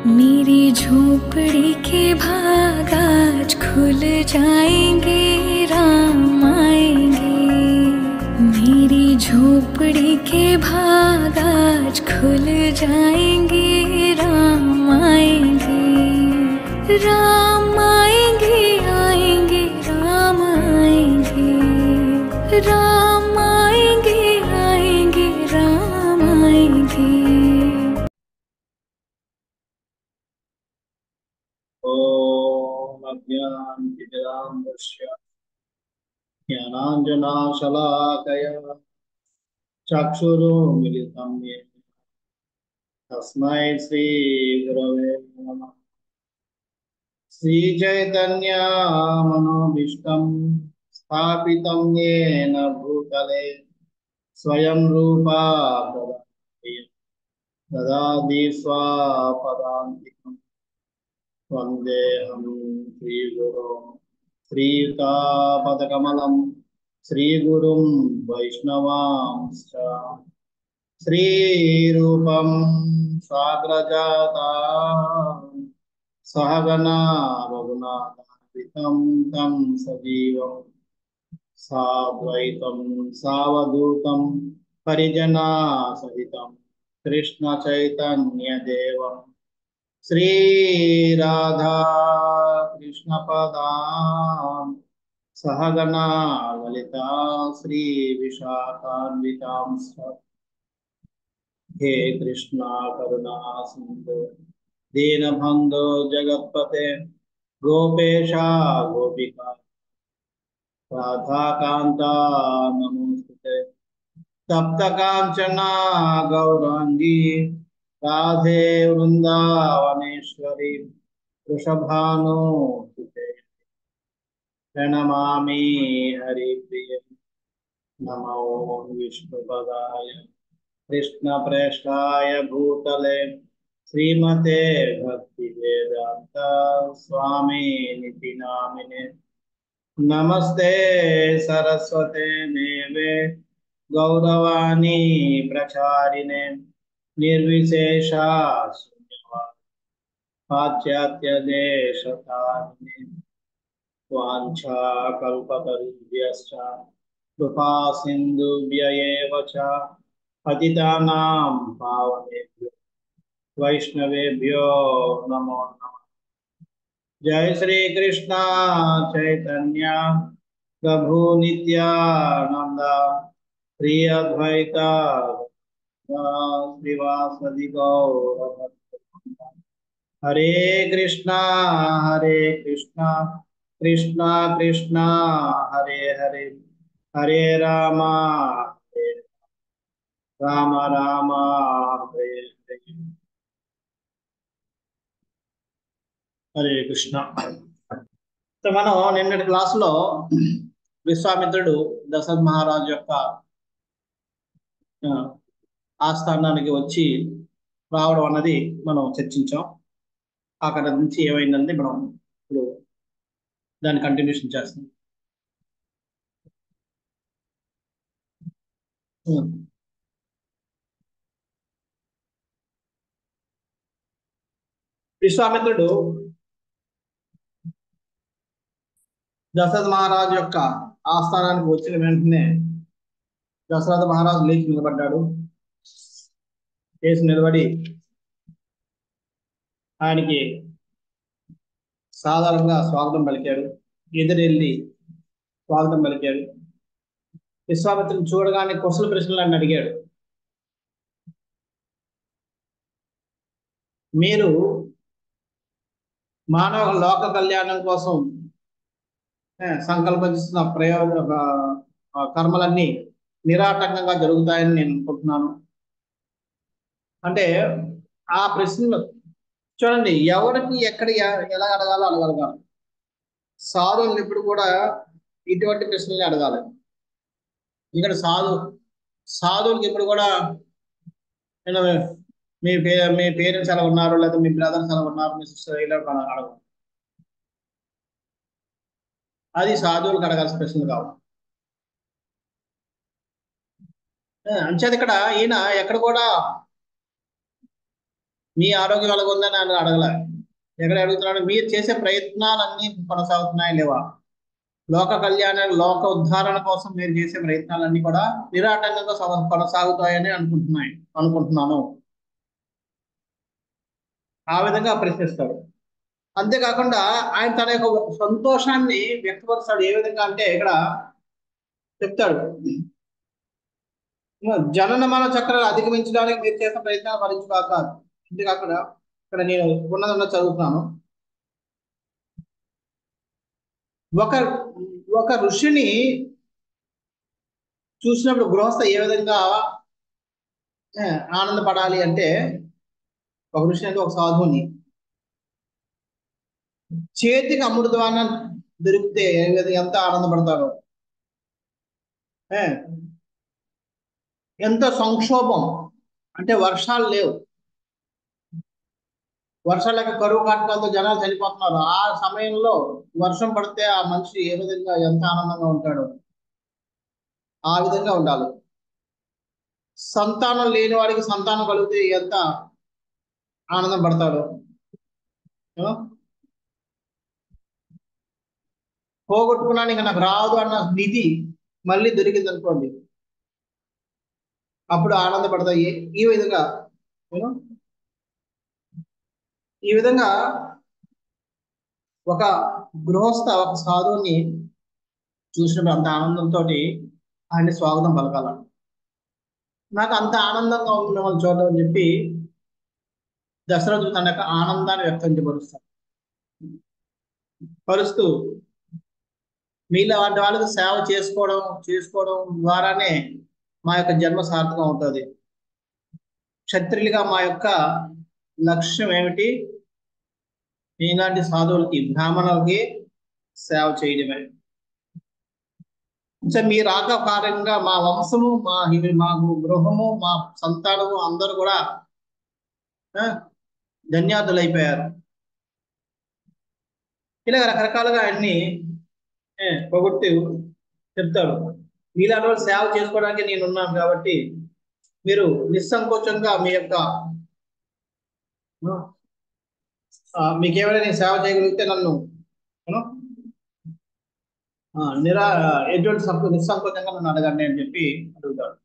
मेरी झोपड़ी के भाग आज खुल जाएंगे, राम आएंगे। मेरी झोपड़ी के भाग आज खुल जाएंगे, राम आएंगे। राम आएंगे, आएंगे, राम आएंगे। राम आएंगे, आएंगे, राम आएंगे। ओम अज्ञानतिमिरान्धस्य ज्ञानाञ्जनशलाकया चक्षुरुन्मीलितं येन तस्मै श्रीगुरवे नमः। श्रीचैतन्यमनोभीष्टं स्थापितं येन भूतले स्वयं रूपा ददाति स्वापदान्तिकम्। वन्देऽहं श्रीगुरुं श्रीयुतापदकमलं श्रीगुरुं वैष्णवांश्च श्रीरूपं साग्रजाता सहगना रघुनाथान्वितं तं सजीवं साद्वैतं सावधूतं परिजनासहितं कृष्णचैतन्यदेवं श्री राधा कृष्ण पदां सहगना ललिता श्री विशाखान्वितांश्च। हे कृष्णा करुणा सिंधु दीनबंधो जगत्पते गोपेशा गोपिका राधा कांता नमोस्तुते। तप्त कांचना गौरांगी राधे वृंदावनेश्वरी वृषभानुसुते प्रणमामि हरिप्रिय। नमो विष्णुपदाय कृष्णप्रेष्ठाय भूतले श्रीमते भक्तिवेदांत स्वामिनिति नामिने। नमस्ते सरस्वते देवे गौरवाणी प्रचारिणे निर्विशेषा शून्यवाद पाश्चात्य देशतारिणे। वाञ्छाकल्पतरुभ्यश्च कृपा सिन्धुभ्य एव च पतितानां पावनेभ्यो वैष्णवेभ्यो नमो नमः। जय श्री कृष्ण चैतन्य प्रभु नित्यानंद श्री अद्वैत श्रीवासदि गौर। हरे कृष्णा कृष्णा कृष्णा हरे हरे, हरे राम राम हरे हरे। हरे कृष्ण। तो మనం నిన్నటి క్లాసులో విశ్వామిత్రుడు దశరథ మహారాజు యొక్క ఆస్థానానికి వచ్చి రావడం అన్నది మనం చర్చించాం. అక్కడ నుంచి ఏమైందంటే మనం ఇప్పుడు దాన్ని కంటిన్యూషన్ చేస్తాం. విశ్వామిత్రుడు దశరథ మహారాజు యొక్క ఆస్థానానికి వచ్చిన వెంటనే దశరథ మహారాజు లేచి నిలబడ్డాడు. లేచి నిలబడి ఆయనకి సాధారణంగా స్వాగతం పలికాడు. ఎదురెళ్ళి స్వాగతం పలికాడు. విశ్వామిత్రుని చూడగానే కుశల ప్రశ్నలు అడిగాడు. మీరు మానవ లోక కళ్యాణం కోసం సంకల్పిస్తున్న కర్మలన్నీ నిరాటంకంగా జరుగుతాయని నేను అనుకుంటున్నాను అంటే ఆ ప్రశ్నలు చూడండి, ఎవరికి ఎక్కడ ఎలా అడగాలో అలా అడగాలి. సాధువులు ఇప్పుడు కూడా ఇటువంటి ప్రశ్నలు అడగాలి. ఇక్కడ సాధువులకి ఇప్పుడు కూడా మీ పేరెంట్స్ ఎలా ఉన్నారు, లేదా మీ బ్రదర్స్ ఎలా ఉన్నారు, మీ సిస్టర్ ఇలా అడగదు. అది సాధువులకు అడగాల్సిన ప్రశ్నలు కావాలి. అంచేది ఇక్కడ ఈయన ఎక్కడ కూడా మీ ఆరోగ్యం ఎలాగుందని ఆయన అడగలే. ఎక్కడ అడుగుతున్నాడు, మీరు చేసే ప్రయత్నాలన్నీ కొనసాగుతున్నాయా లేవా? లోక కళ్యాణ, లోక ఉద్ధారణ కోసం మీరు చేసే ప్రయత్నాలన్నీ కూడా నిరాటంకంగా కొనసాగుతాయని అనుకుంటున్నాను. ఆ విధంగా ప్రశ్నిస్తాడు. అంతేకాకుండా ఆయన తన యొక్క సంతోషాన్ని వ్యక్తపరుస్తాడు. ఏ విధంగా అంటే ఇక్కడ చెప్తాడు, జనన మరణ చక్రాలు అధిగమించడానికి మీరు చేసిన ప్రయత్నాలు ఫలించుగాక. అంతేకాకుండా ఇక్కడ నేను ఉన్నదన్న చదువుతున్నాను. ఒక ఒక ఋషిని చూసినప్పుడు గృహస్థ ఏ విధంగా ఆనందపడాలి అంటే, ఒక ఋషి అంటే ఒక సాధువుని చేతికి అమృతవానం దొరికితే ఎంత ఆనందపడతారో, ఏ, ఎంత సంక్షోభం అంటే వర్షాలు లేవు, వర్షాలకి కరువు కాటకాలతో జనాలు చనిపోతున్నారు. ఆ సమయంలో వర్షం పడితే ఆ మనిషి ఏ విధంగా ఎంత ఆనందంగా ఉంటాడో ఆ విధంగా ఉండాలి. సంతానం లేని వాడికి సంతానం కలిగితే ఎంత ఆనందం పడతాడు. పోగొట్టుకున్నాను ఇంకా నాకు రాదు అన్న నిధి మళ్ళీ దొరికింది అనుకోండి, అప్పుడు ఆనందపడతాయి. ఈ విధంగా ఈ విధంగా ఒక గృహస్థ ఒక సాధువుని చూసినప్పుడు అంత ఆనందంతో ఆయన్ని స్వాగతం పలకాల. నాకు అంత ఆనందంగా ఉంది మిమ్మల్ని చూడడం అని చెప్పి దశరథుడు తన యొక్క ఆనందాన్ని వ్యక్తం పరుస్తూ, మీలో వాటి వాళ్ళకి సేవ చేసుకోవడం ద్వారానే మా యొక్క జన్మ సార్థకం అవుతుంది. క్షత్రియులుగా మా యొక్క లక్ష్యం ఏమిటి? మీలాంటి సాధువులకి, బ్రాహ్మణులకి సేవ చేయడమే. మీ రాక కారణంగా మా వంశము, మాకు గృహము, మా సంతానము అందరూ కూడా ధన్యాదులైపోయారు. ఇలా రకరకాలుగా అన్ని పొగొట్టి చెప్తాడు. మీలాంటి వాళ్ళు సేవ చేసుకోవడానికి నేను ఉన్నాను కాబట్టి మీరు నిస్సంకోచంగా మీ యొక్క మీకేమైనా నేను సేవ చేయగలిగితే నన్ను ఎటువంటి నిస్సంకోచంగా నన్ను అడగండి అని చెప్పి అడుగుతాడు.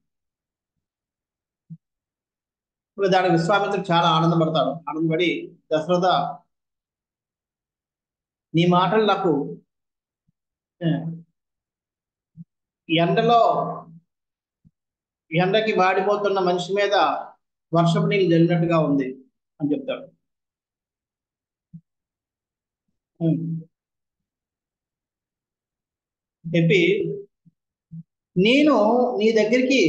ఇప్పుడు దానికి విశ్వామిత్రుడు చాలా ఆనందపడతాడు. ఆనందపడి, దశరథ, నీ మాటలు నాకు ఎండకి వాడిపోతున్న మనిషి మీద వర్షపు నీళ్ళు జరిగినట్టుగా ఉంది అని చెప్తాడు. చెప్పి, నేను నీ దగ్గరికి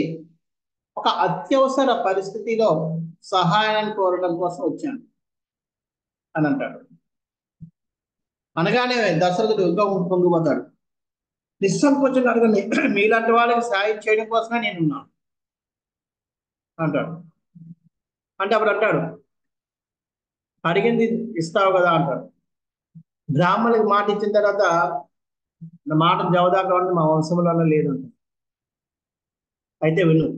ఒక అత్యవసర పరిస్థితిలో సహాయాన్ని కోరడం కోసం వచ్చాను అని అంటాడు. అనగానే దశరథుడు ఇంకా పొంగిపోతాడు. నిస్సంకోచంగా అడగండి, మీలాంటి వాళ్ళకి సాయం చేయడం కోసమే నేనున్నాను అంటాడు. అంటే అప్పుడు అంటాడు, అడిగింది ఇస్తావు కదా అంటాడు. బ్రాహ్మణులకు మాట ఇచ్చిన తర్వాత నా మాట జవదాకా మా వంశంలో లేదు అంటాడు. అయితే విను,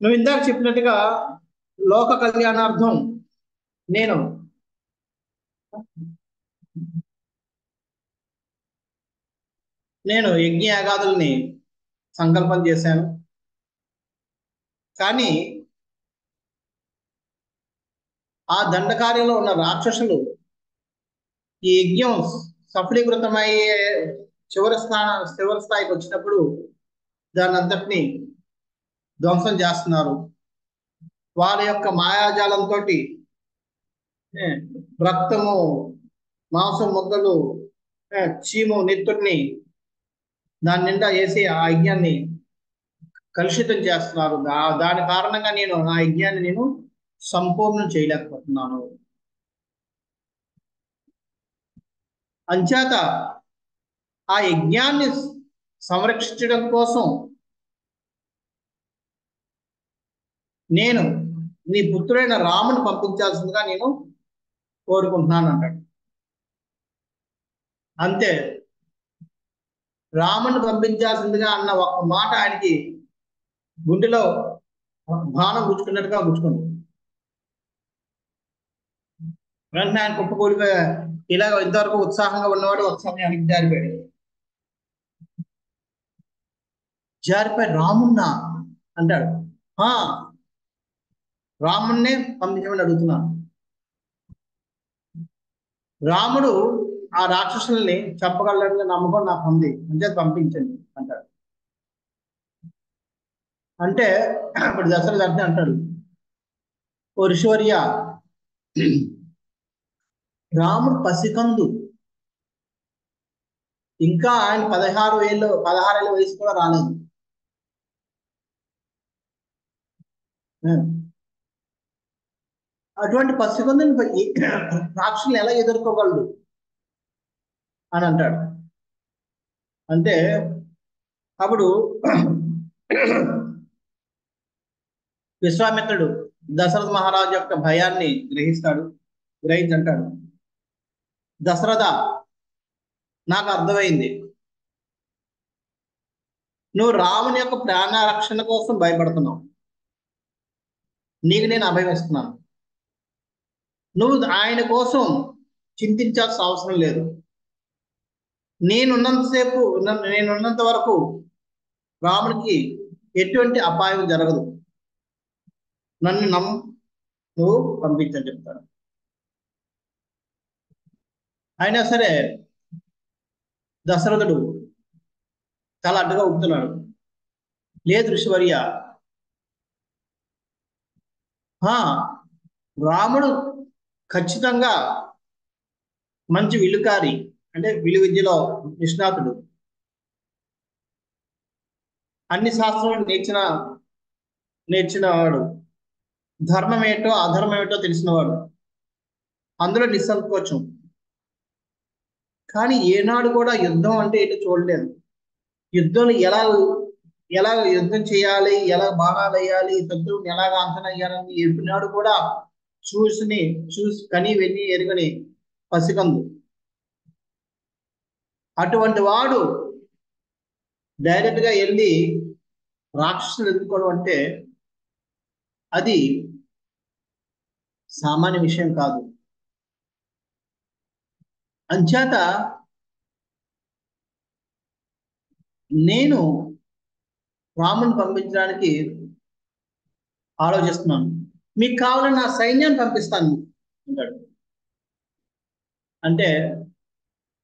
నువ్వు ఇందాక చెప్పినట్టుగా లోక కళ్యాణార్థం నేను యజ్ఞయాగాదుల్ని సంకల్పం చేశాను. కానీ ఆ దండకార్యంలో ఉన్న రాక్షసులు ఈ యజ్ఞం సఫలీకృతమయ్యే చివరి స్థాయికి వచ్చినప్పుడు దాని అంతటిని ధ్వంసం చేస్తున్నారు. వారి యొక్క మాయాజాలంతో రక్తము, మాంసం ముద్దలు, చీము, నెత్తుర్ని దాని నిండా వేసి ఆ యజ్ఞాన్ని కలుషితం చేస్తున్నారు. దాని కారణంగా నేను నా యజ్ఞాన్ని సంపూర్ణం చేయలేకపోతున్నాను. అంచేత ఆ యజ్ఞాన్ని సంరక్షించడం కోసం నేను నీ పుత్రుడైన రాముని పంపించాల్సిందిగా నేను కోరుకుంటున్నాను అంటాడు. అంతే, రాముని పంపించాల్సిందిగా అన్న ఒక్క మాట ఆయనకి గుండెలో బాణం గుచ్చుకున్నట్టుగా గుచ్చుకుంది. వెంటనే ఆయన కుప్పకూలిపోయి ఇలాగ ఇంతవరకు ఉత్సాహంగా ఉన్నవాడు ఒకసారి వెనక్కి జారిపోయాడు. జారిపోయి రామున్నా అంటాడు. ఆ రాముణ్ణే పంపించమని అడుగుతున్నాను. రాముడు ఆ రాక్షసుల్ని చంపగలడని నమ్మకం నాకు ఉంది, అంతే పంపించండి అంటాడు. అంటే ఇప్పుడు దశరథ అంటే అంటాడు, ఓ ఋషివర్య, రాముడు పసికందు, ఇంకా ఆయన 16 ఏళ్ళ వయసు కూడా రాలేదు. అటువంటి పసికందుని రాక్షసులు ఎలా ఎదుర్కోగలడు అని అంటాడు. అంటే అప్పుడు విశ్వామిత్రుడు దశరథ మహారాజు యొక్క భయాన్ని గ్రహించి అంటాడు, దశరథ, నాకు అర్థమైంది, నువ్వు రాముని యొక్క ప్రాణ రక్షణ కోసం భయపడుతున్నావు. నీకు నేను అభయం ఇస్తున్నాను. నువ్వు ఆయన కోసం చింతించాల్సిన అవసరం లేదు. నేనున్నంత వరకు రాముడికి ఎటువంటి అపాయం జరగదు. నన్ను నువ్వు పంపించని చెప్తాడు. అయినా సరే దశరథుడు చాలా అడ్డుగా ఊపుతున్నాడు. లేదు ఋషివర్య, రాముడు ఖచ్చితంగా మంచి విలుకారి, అంటే విలు విద్యలో నిష్ణాతుడు, అన్ని శాస్త్రాలు నేర్చినవాడు, ధర్మం ఏంటో అధర్మం ఏంటో తెలిసినవాడు, అందులో నిస్సంకోచం. కానీ ఏనాడు కూడా యుద్ధం అంటే ఏంటో చూడలేదు. యుద్ధం ఎలా యుద్ధం చేయాలి, ఎలా బాణాలు వేయాలి, శత్రువుని ఎలాగ అంచనా వేయాలని ఎప్పుడునాడు కూడా చూసి కని వెళ్ళి ఎరుగని పసికందు. అటువంటి వాడు డైరెక్ట్ గా వెళ్ళి రాక్షసులు ఎదుర్కోవడం అంటే అది సామాన్య విషయం కాదు. అంచేత నేను రాముని పంపించడానికి ఆలోచిస్తున్నాను. మీకు కావాలని నా సైన్యాన్ని పంపిస్తాను అంటాడు. అంటే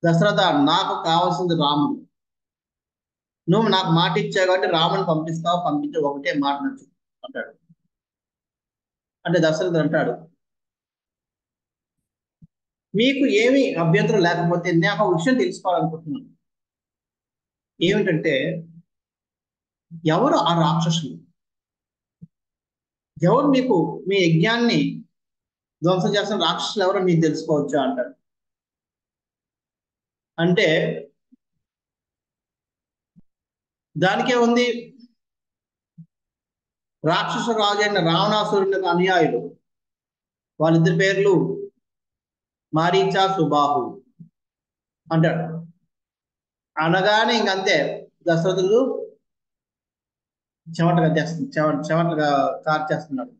దశరథ, నాకు కావాల్సింది రాముడు. నువ్వు నాకు మాట ఇచ్చావు కాబట్టి రాముని పంపించే ఒకటే మాట నచ్చు అంటాడు. అంటే దశరథుడు అంటాడు, మీకు ఏమి అభ్యంతరం లేకపోతే నేను ఒక విషయం తెలుసుకోవాలనుకుంటున్నాను. ఏమిటంటే, ఎవరు ఆ రాక్షసులు? ఎవరు మీకు మీ యజ్ఞాన్ని ధ్వంసం చేస్తున్న రాక్షసులు ఎవరో మీకు తెలుసుకోవచ్చా అంటారు. అంటే దానికే ఉంది, రాక్షస రాజు అయిన రావణాసురునికి అనుయాయులు, వాళ్ళిద్దరి పేర్లు మారీచా, సుబాహు అంటాడు. అనగానే ఇంకంతే దశరథుడు చెమటగా కార్చేస్తున్నాడు.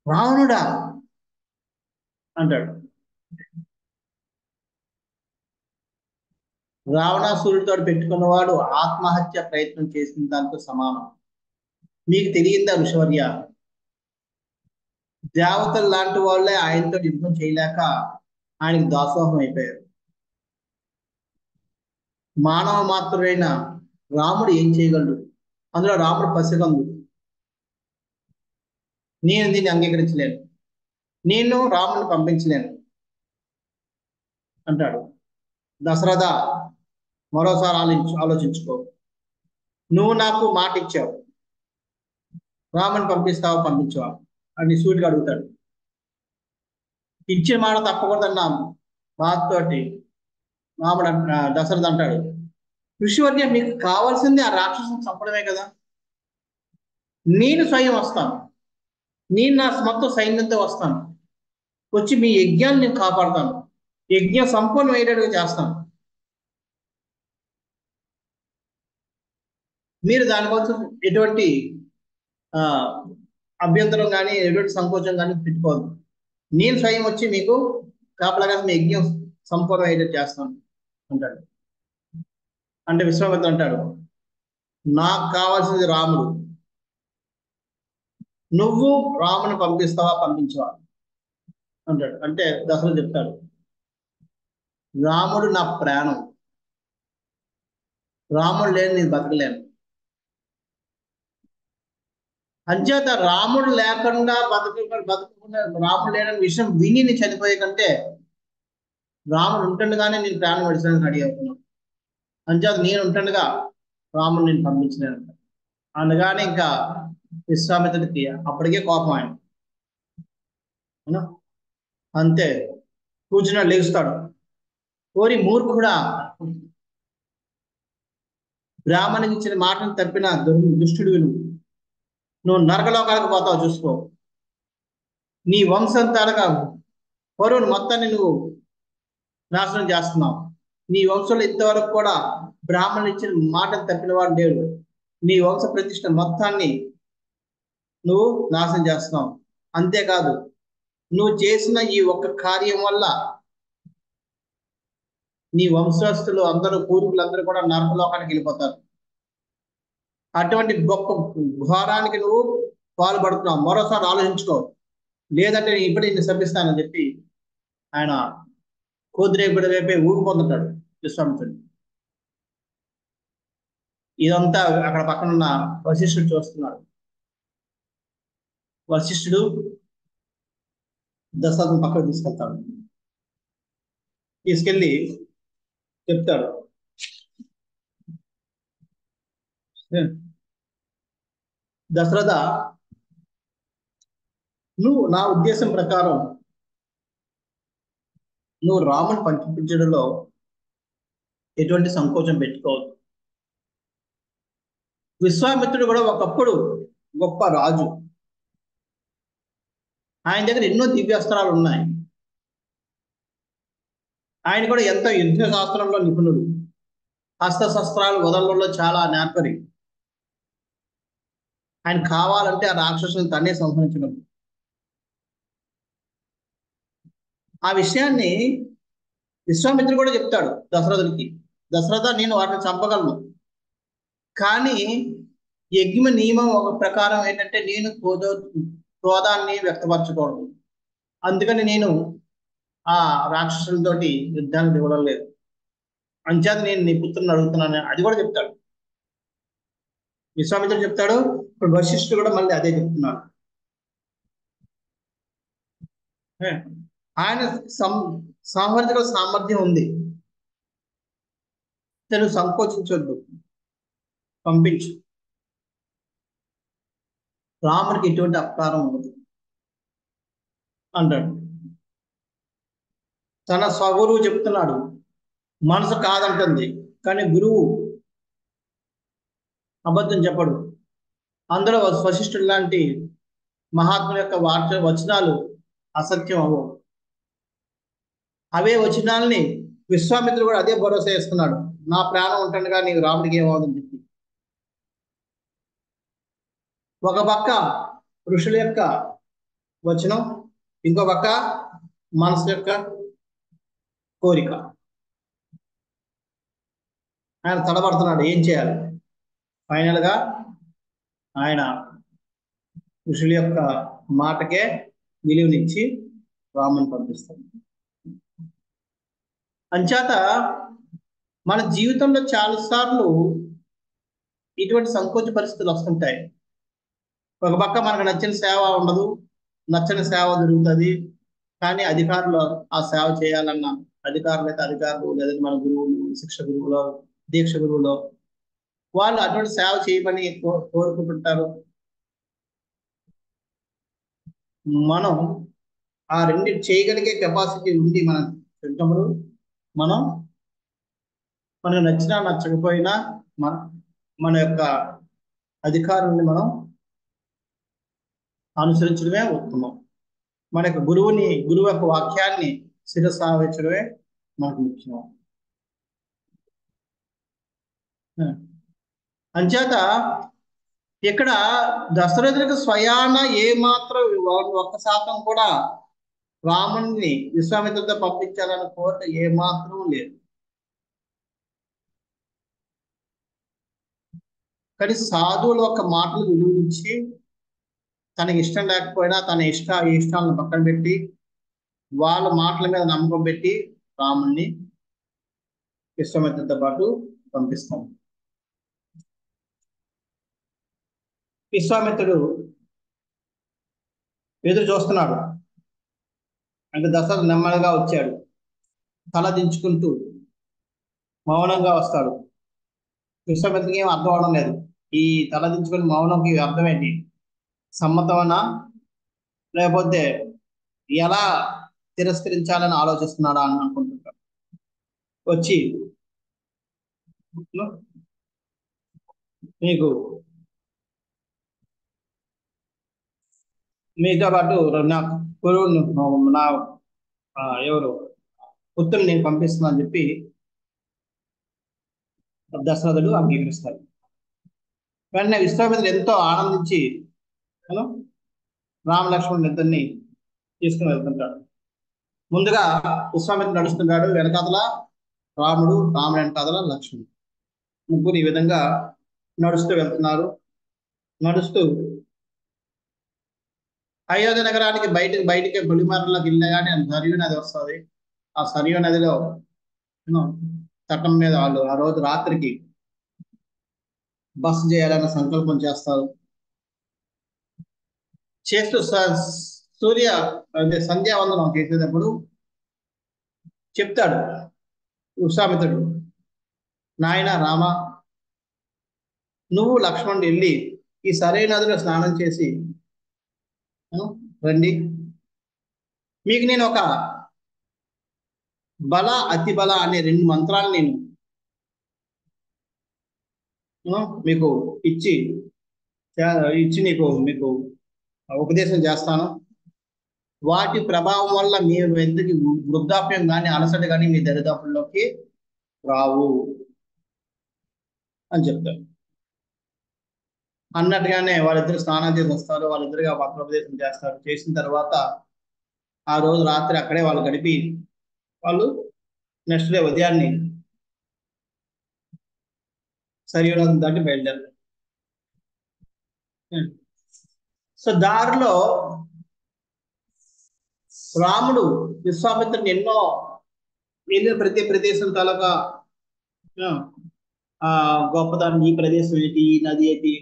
రావణుడా అంటాడు. రావణాసురుడితో పెట్టుకున్నవాడు ఆత్మహత్య ప్రయత్నం చేసిన దాంతో సమానం. మీకు తెలియందా ఋషివర్య, దేవతలు లాంటి వాళ్ళే ఆయనతో యుద్ధం చేయలేక ఆయనకి దాసోహం అయిపోయారు. మానవ మాత్రుడైన రాముడు ఏం చేయగలడు? అందులో రాముడు పసికందు. నేను దీన్ని అంగీకరించలేను, నేను రాముడిని పంపించలేను అంటాడు. దశరథ, మరోసారి ఆలోచించుకో. నువ్వు నాకు మాట ఇచ్చావు, రాముని పంపించావా అని సూటిగా అడుగుతాడు. ఇచ్చిన మాట తప్పకూడదన్న బాధతోటి రాముడు దశరథ అంటాడు, ఋషివర్య, మీకు కావాల్సింది ఆ రాక్షసుని చంపడమే కదా. నేను స్వయం వస్తాను, నేను నా మొత్తం సైన్యంతో వస్తాను, వచ్చి మీ యజ్ఞాన్ని నేను కాపాడుతాను, యజ్ఞం సంపూర్ణమయ్యేటట్టుగా చేస్తాను. మీరు దానికోసం ఎటువంటి ఆ అభ్యంతరం కానీ ఎటువంటి సంకోచం కానీ పెట్టుకోవద్దు. నేను స్వయం వచ్చి మీకు కాపలాగా మీ యజ్ఞం సంపూర్ణ అయ్యేటట్టు చేస్తాను అంటాడు. అంటే విశ్వామిత్రుడు అంటాడు, నాకు కావాల్సింది రాముడు, నువ్వు రాముని పంపిస్తావా పంపించవా అంటాడు. అంటే దశరథుడు చెప్తాడు, రాముడు నా ప్రాణం, రాముడు లేని నేను బతకలేను. అంచేత రాముడు లేకుండా బతకకుండా రాముడు లేని విషయం విని నేను చనిపోయే కంటే రాముడు ఉంటుండగానే నేను ప్రాణం విడిచడానికి రెడీ అవుతున్నాను. అంచేత నేను ఉంటుండగా రాముడు నేను పంపించలేను అనగానే ఇంకా విశ్వామిత్రుడికి అప్పటికే కోపం ఆయన. అవునా? అంతే కూర్చుని లేస్తాడు. కోరి మూర్ఖుడా, బ్రాహ్మణునికి ఇచ్చిన మాటను తప్పిన దుష్టుడు నువ్వు నరకలోకాలకు పోతావు చూసుకో. నీ వంశం తాలూకా పరువును మొత్తాన్ని నువ్వు నాశనం చేస్తున్నావు. నీ వంశంలో ఇంతవరకు కూడా బ్రాహ్మణులు ఇచ్చిన మాటను తప్పిన వాడు లేడు. నీ వంశ ప్రతిష్ట మొత్తాన్ని నువ్వు నాశనం చేస్తున్నావు. అంతేకాదు, నువ్వు చేసిన ఈ ఒక్క కార్యం వల్ల నీ వంశస్థులు అందరూ పూర్వీకులందరూ కూడా నరకలోకానికి వెళ్ళిపోతారు. అటువంటి గొప్ప ఘోరానికి నువ్వు పాల్పడుతున్నావు. మరోసారి ఆలోచించుకో, లేదంటే నేను ఇప్పుడే నిన్ను శపిస్తానని చెప్పి ఆయన కోదిరేపుడి వైపే ఊగిపోతుంటాడు విశ్వామిత్రుడు. ఇదంతా అక్కడ పక్కన ఉన్న వశిష్ఠుడు చూస్తున్నాడు. వశిష్ఠుడు దశరథుని పక్కకు తీసుకెళ్తాడు. తీసుకెళ్ళి చెప్తాడు, దశరథ, నువ్వు నా ఉద్దేశం ప్రకారం నువ్వు రాముని పంపించడంలో ఎటువంటి సంకోచం పెట్టుకోవద్దు. విశ్వామిత్రుడు కూడా ఒకప్పుడు గొప్ప రాజు. ఆయన దగ్గర ఎన్నో దివ్యాస్త్రాలు ఉన్నాయి. ఆయన కూడా ఎంతో యుద్ధ శాస్త్రంలో నిపుణుడు. హస్తశస్త్రాలు వదలడంలో చాలా నేర్పరి. ఆయన కావాలంటే ఆ రాక్షసుని తన్నే సంహరించగలరు. ఆ విషయాన్ని విశ్వామిత్రుడు కూడా చెప్తాడు దశరథుడికి. దశరథ, నేను వాటిని చంపగలను, కానీ యజ్ఞ నియమం ఒక ప్రకారం ఏంటంటే నేను క్రోధాన్ని వ్యక్తపరచకూడదు. అందుకని నేను ఆ రాక్షసులతోటి యుద్ధానికి దిగడం లేదు. అంచేత నేను నీ పుత్రుని అడుగుతున్నాను. అది కూడా చెప్తాడు విశ్వామిత్రుడు చెప్తాడు. ఇప్పుడు వశిష్ఠుడు కూడా మళ్ళీ అదే చెప్తున్నాడు. ఆయన సంహరించగల సామర్థ్యం ఉంది. నువ్వు సంకోచించొద్దు, పంపించు. రాముడికి ఎటువంటి అపకారం ఉండదు అంటాడు. తన స్వగురువు చెప్తున్నాడు, మనసు కాదంటుంది, కానీ గురువు అబద్ధం చెప్పడు. అందులో వశిష్ఠుడు లాంటి మహాత్ముల యొక్క వచనాలు అసత్యం అవ్వవు. అవే వచనాలని విశ్వామిత్రుడు కూడా అదే భరోసా ఇస్తున్నాడు, నా ప్రాణం ఉంటుండగా నీకు రాముడికి ఏమవుతుందని చెప్పి. ఒక పక్క ఋషుల యొక్క వచనం, ఇంకో పక్క మనసు యొక్క కోరిక. ఆయన తడబడుతున్నాడు, ఏం చేయాలి? ఫైనల్ గా ఆయన ఋషుల యొక్క మాటకే విలువనిచ్చి రాముని పంపిస్తాడు. అంచేత మన జీవితంలో చాలాసార్లు ఇటువంటి సంకోచ పరిస్థితులు వస్తుంటాయి. ఒక పక్క మనకు నచ్చిన సేవ ఉండదు, నచ్చని సేవ జరుగుతుంది. కానీ అధికారులు ఆ సేవ చేయాలన్న అధికారులు అయితే అధికారులు, లేదంటే మన గురువులు, శిక్ష గురువులో, దీక్ష గురువులో వాళ్ళు అటువంటి సేవ చేయమని కోరుకుంటుంటారు. మనం ఆ రెండు చేయగలిగే కెపాసిటీ ఉంది మన సిద్ధములు. మనం మనకు నచ్చినా నచ్చకపోయినా మన యొక్క అధికారుల్ని మనం అనుసరించడమే ఉత్తమం. మన యొక్క గురువు యొక్క వాక్యాన్ని శిరసావహించడమే మనకు ముఖ్యం. అంచేత ఇక్కడ దశరథుడికి స్వయాన ఏ మాత్రం 1% కూడా రాముణ్ణి విశ్వామిత్రుడితో పంపించాలన్న కోరిక ఏ మాత్రం లేదు. కానీ సాధువుల యొక్క మాటలు విలువించి తనకి ఇష్టం లేకపోయినా తన ఇష్టాలను పక్కన పెట్టి వాళ్ళ మాటల మీద నమ్మకం పెట్టి రాముణ్ణి విశ్వామిత్రుడితో పాటు పంపిస్తాం. విశ్వామిత్రుడు ఎదురు చూస్తున్నాడు. అంటే దశరథుడు నెమ్మదిగా వచ్చాడు. తల దించుకుంటూ మౌనంగా వస్తాడు. విశ్వామిత్రుడికి ఏం అర్థం అవడం లేదు. ఈ తల దించుకుని మౌనంకి అర్థం ఏంటి? సమ్మతమనా లేకపోతే ఎలా తిరస్కరించాలని ఆలోచిస్తున్నాడా అని అనుకుంటుంటాడు. వచ్చి మీతో పాటు నా గురువు నా ఎవరు పుత్రుని నేను పంపిస్తున్నా చెప్పి దశరథుడు అంగీకరిస్తాడు. వెంటనే విశ్వామిత్రుడు ఎంతో ఆనందించి రామలక్ష్మణుని ఇద్దరిని తీసుకుని వెళ్తుంటాడు. ముందుగా విశ్వామిత్రుడు నడుస్తుంటాడు, వెనకాతల రాముడు వెనకాతల లక్ష్మణుడు, ముగ్గురు ఈ విధంగా నడుస్తూ వెళ్తున్నారు. నడుస్తూ అయోధ్య నగరానికి బయటికి బొలిమార్లకు వెళ్ళగానే సరియు నది వస్తుంది. ఆ సరియు నదిలో తటం మీద వాళ్ళు ఆ రోజు రాత్రికి బస చేయాలన్న సంకల్పం చేస్తారు. చేస్తూ సంధ్యావందనం చేసేటప్పుడు చెప్తాడు విశ్వామిత్రుడు, నాయన రామ, నువ్వు లక్ష్మణుడు వెళ్ళి ఈ సరైన నదిలో స్నానం చేసి రండి. మీకు నేను ఒక బల అతి బల అనే 2 మంత్రాలు నేను మీకు ఇచ్చి మీకు ఉపదేశం చేస్తాను. వాటి ప్రభావం వల్ల మీ ఎందుకు వృద్ధాప్యం కానీ అలసట కానీ మీ దరిదాపుల్లోకి రావు అని చెప్తారు. అన్నట్టుగానే వాళ్ళిద్దరు స్నానం చేసి వస్తారు. వాళ్ళిద్దరుగా మంత్రోపదేశం చేస్తారు. చేసిన తర్వాత ఆ రోజు రాత్రి అక్కడే వాళ్ళు గడిపి వాళ్ళు నెక్స్ట్ డే ఉదయాన్ని సరియు దాటి బయలుదేరారు. సో దారిలో రాముడు విశ్వామిత్రుని ఎన్నో వెళ్ళిన ప్రతి ప్రదేశం తాలూకా గొప్పతనం, ఈ ప్రదేశం ఏంటి, ఈ నది ఏంటి,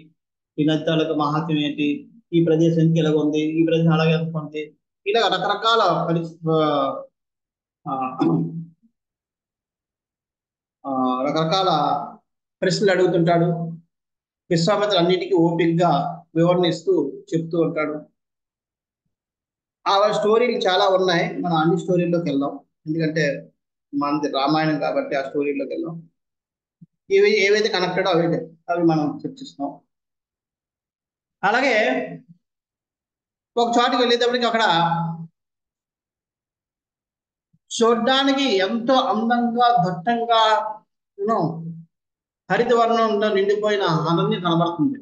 ఈ నది తాలూకా మహాత్మ్యం ఏంటి, ఈ ప్రదేశానికి ఎలాగ ఉంది, ఈ ప్రదేశం అలాగే ఉంది, ఇలా రకరకాల రకరకాల ప్రశ్నలు అడుగుతుంటాడు. విశ్వామిత్రుడు అన్నిటికీ ఓపికగా వివరణ ఇస్తూ చెప్తూ ఉంటాడు. ఆ స్టోరీలు చాలా ఉన్నాయి. మనం అన్ని స్టోరీల్లోకి వెళ్దాం, ఎందుకంటే మనది రామాయణం కాబట్టి ఆ స్టోరీలోకి వెళ్దాం. ఏవైతే కనెక్టెడో అవి మనం చర్చిస్తాం. అలాగే ఒక చోటుకి వెళ్ళేటప్పటికి అక్కడ చూడ్డానికి ఎంతో అందంగా దట్టంగా హరితవర్ణంలో నిండిపోయిన అరణ్యం కనబడుతుంది.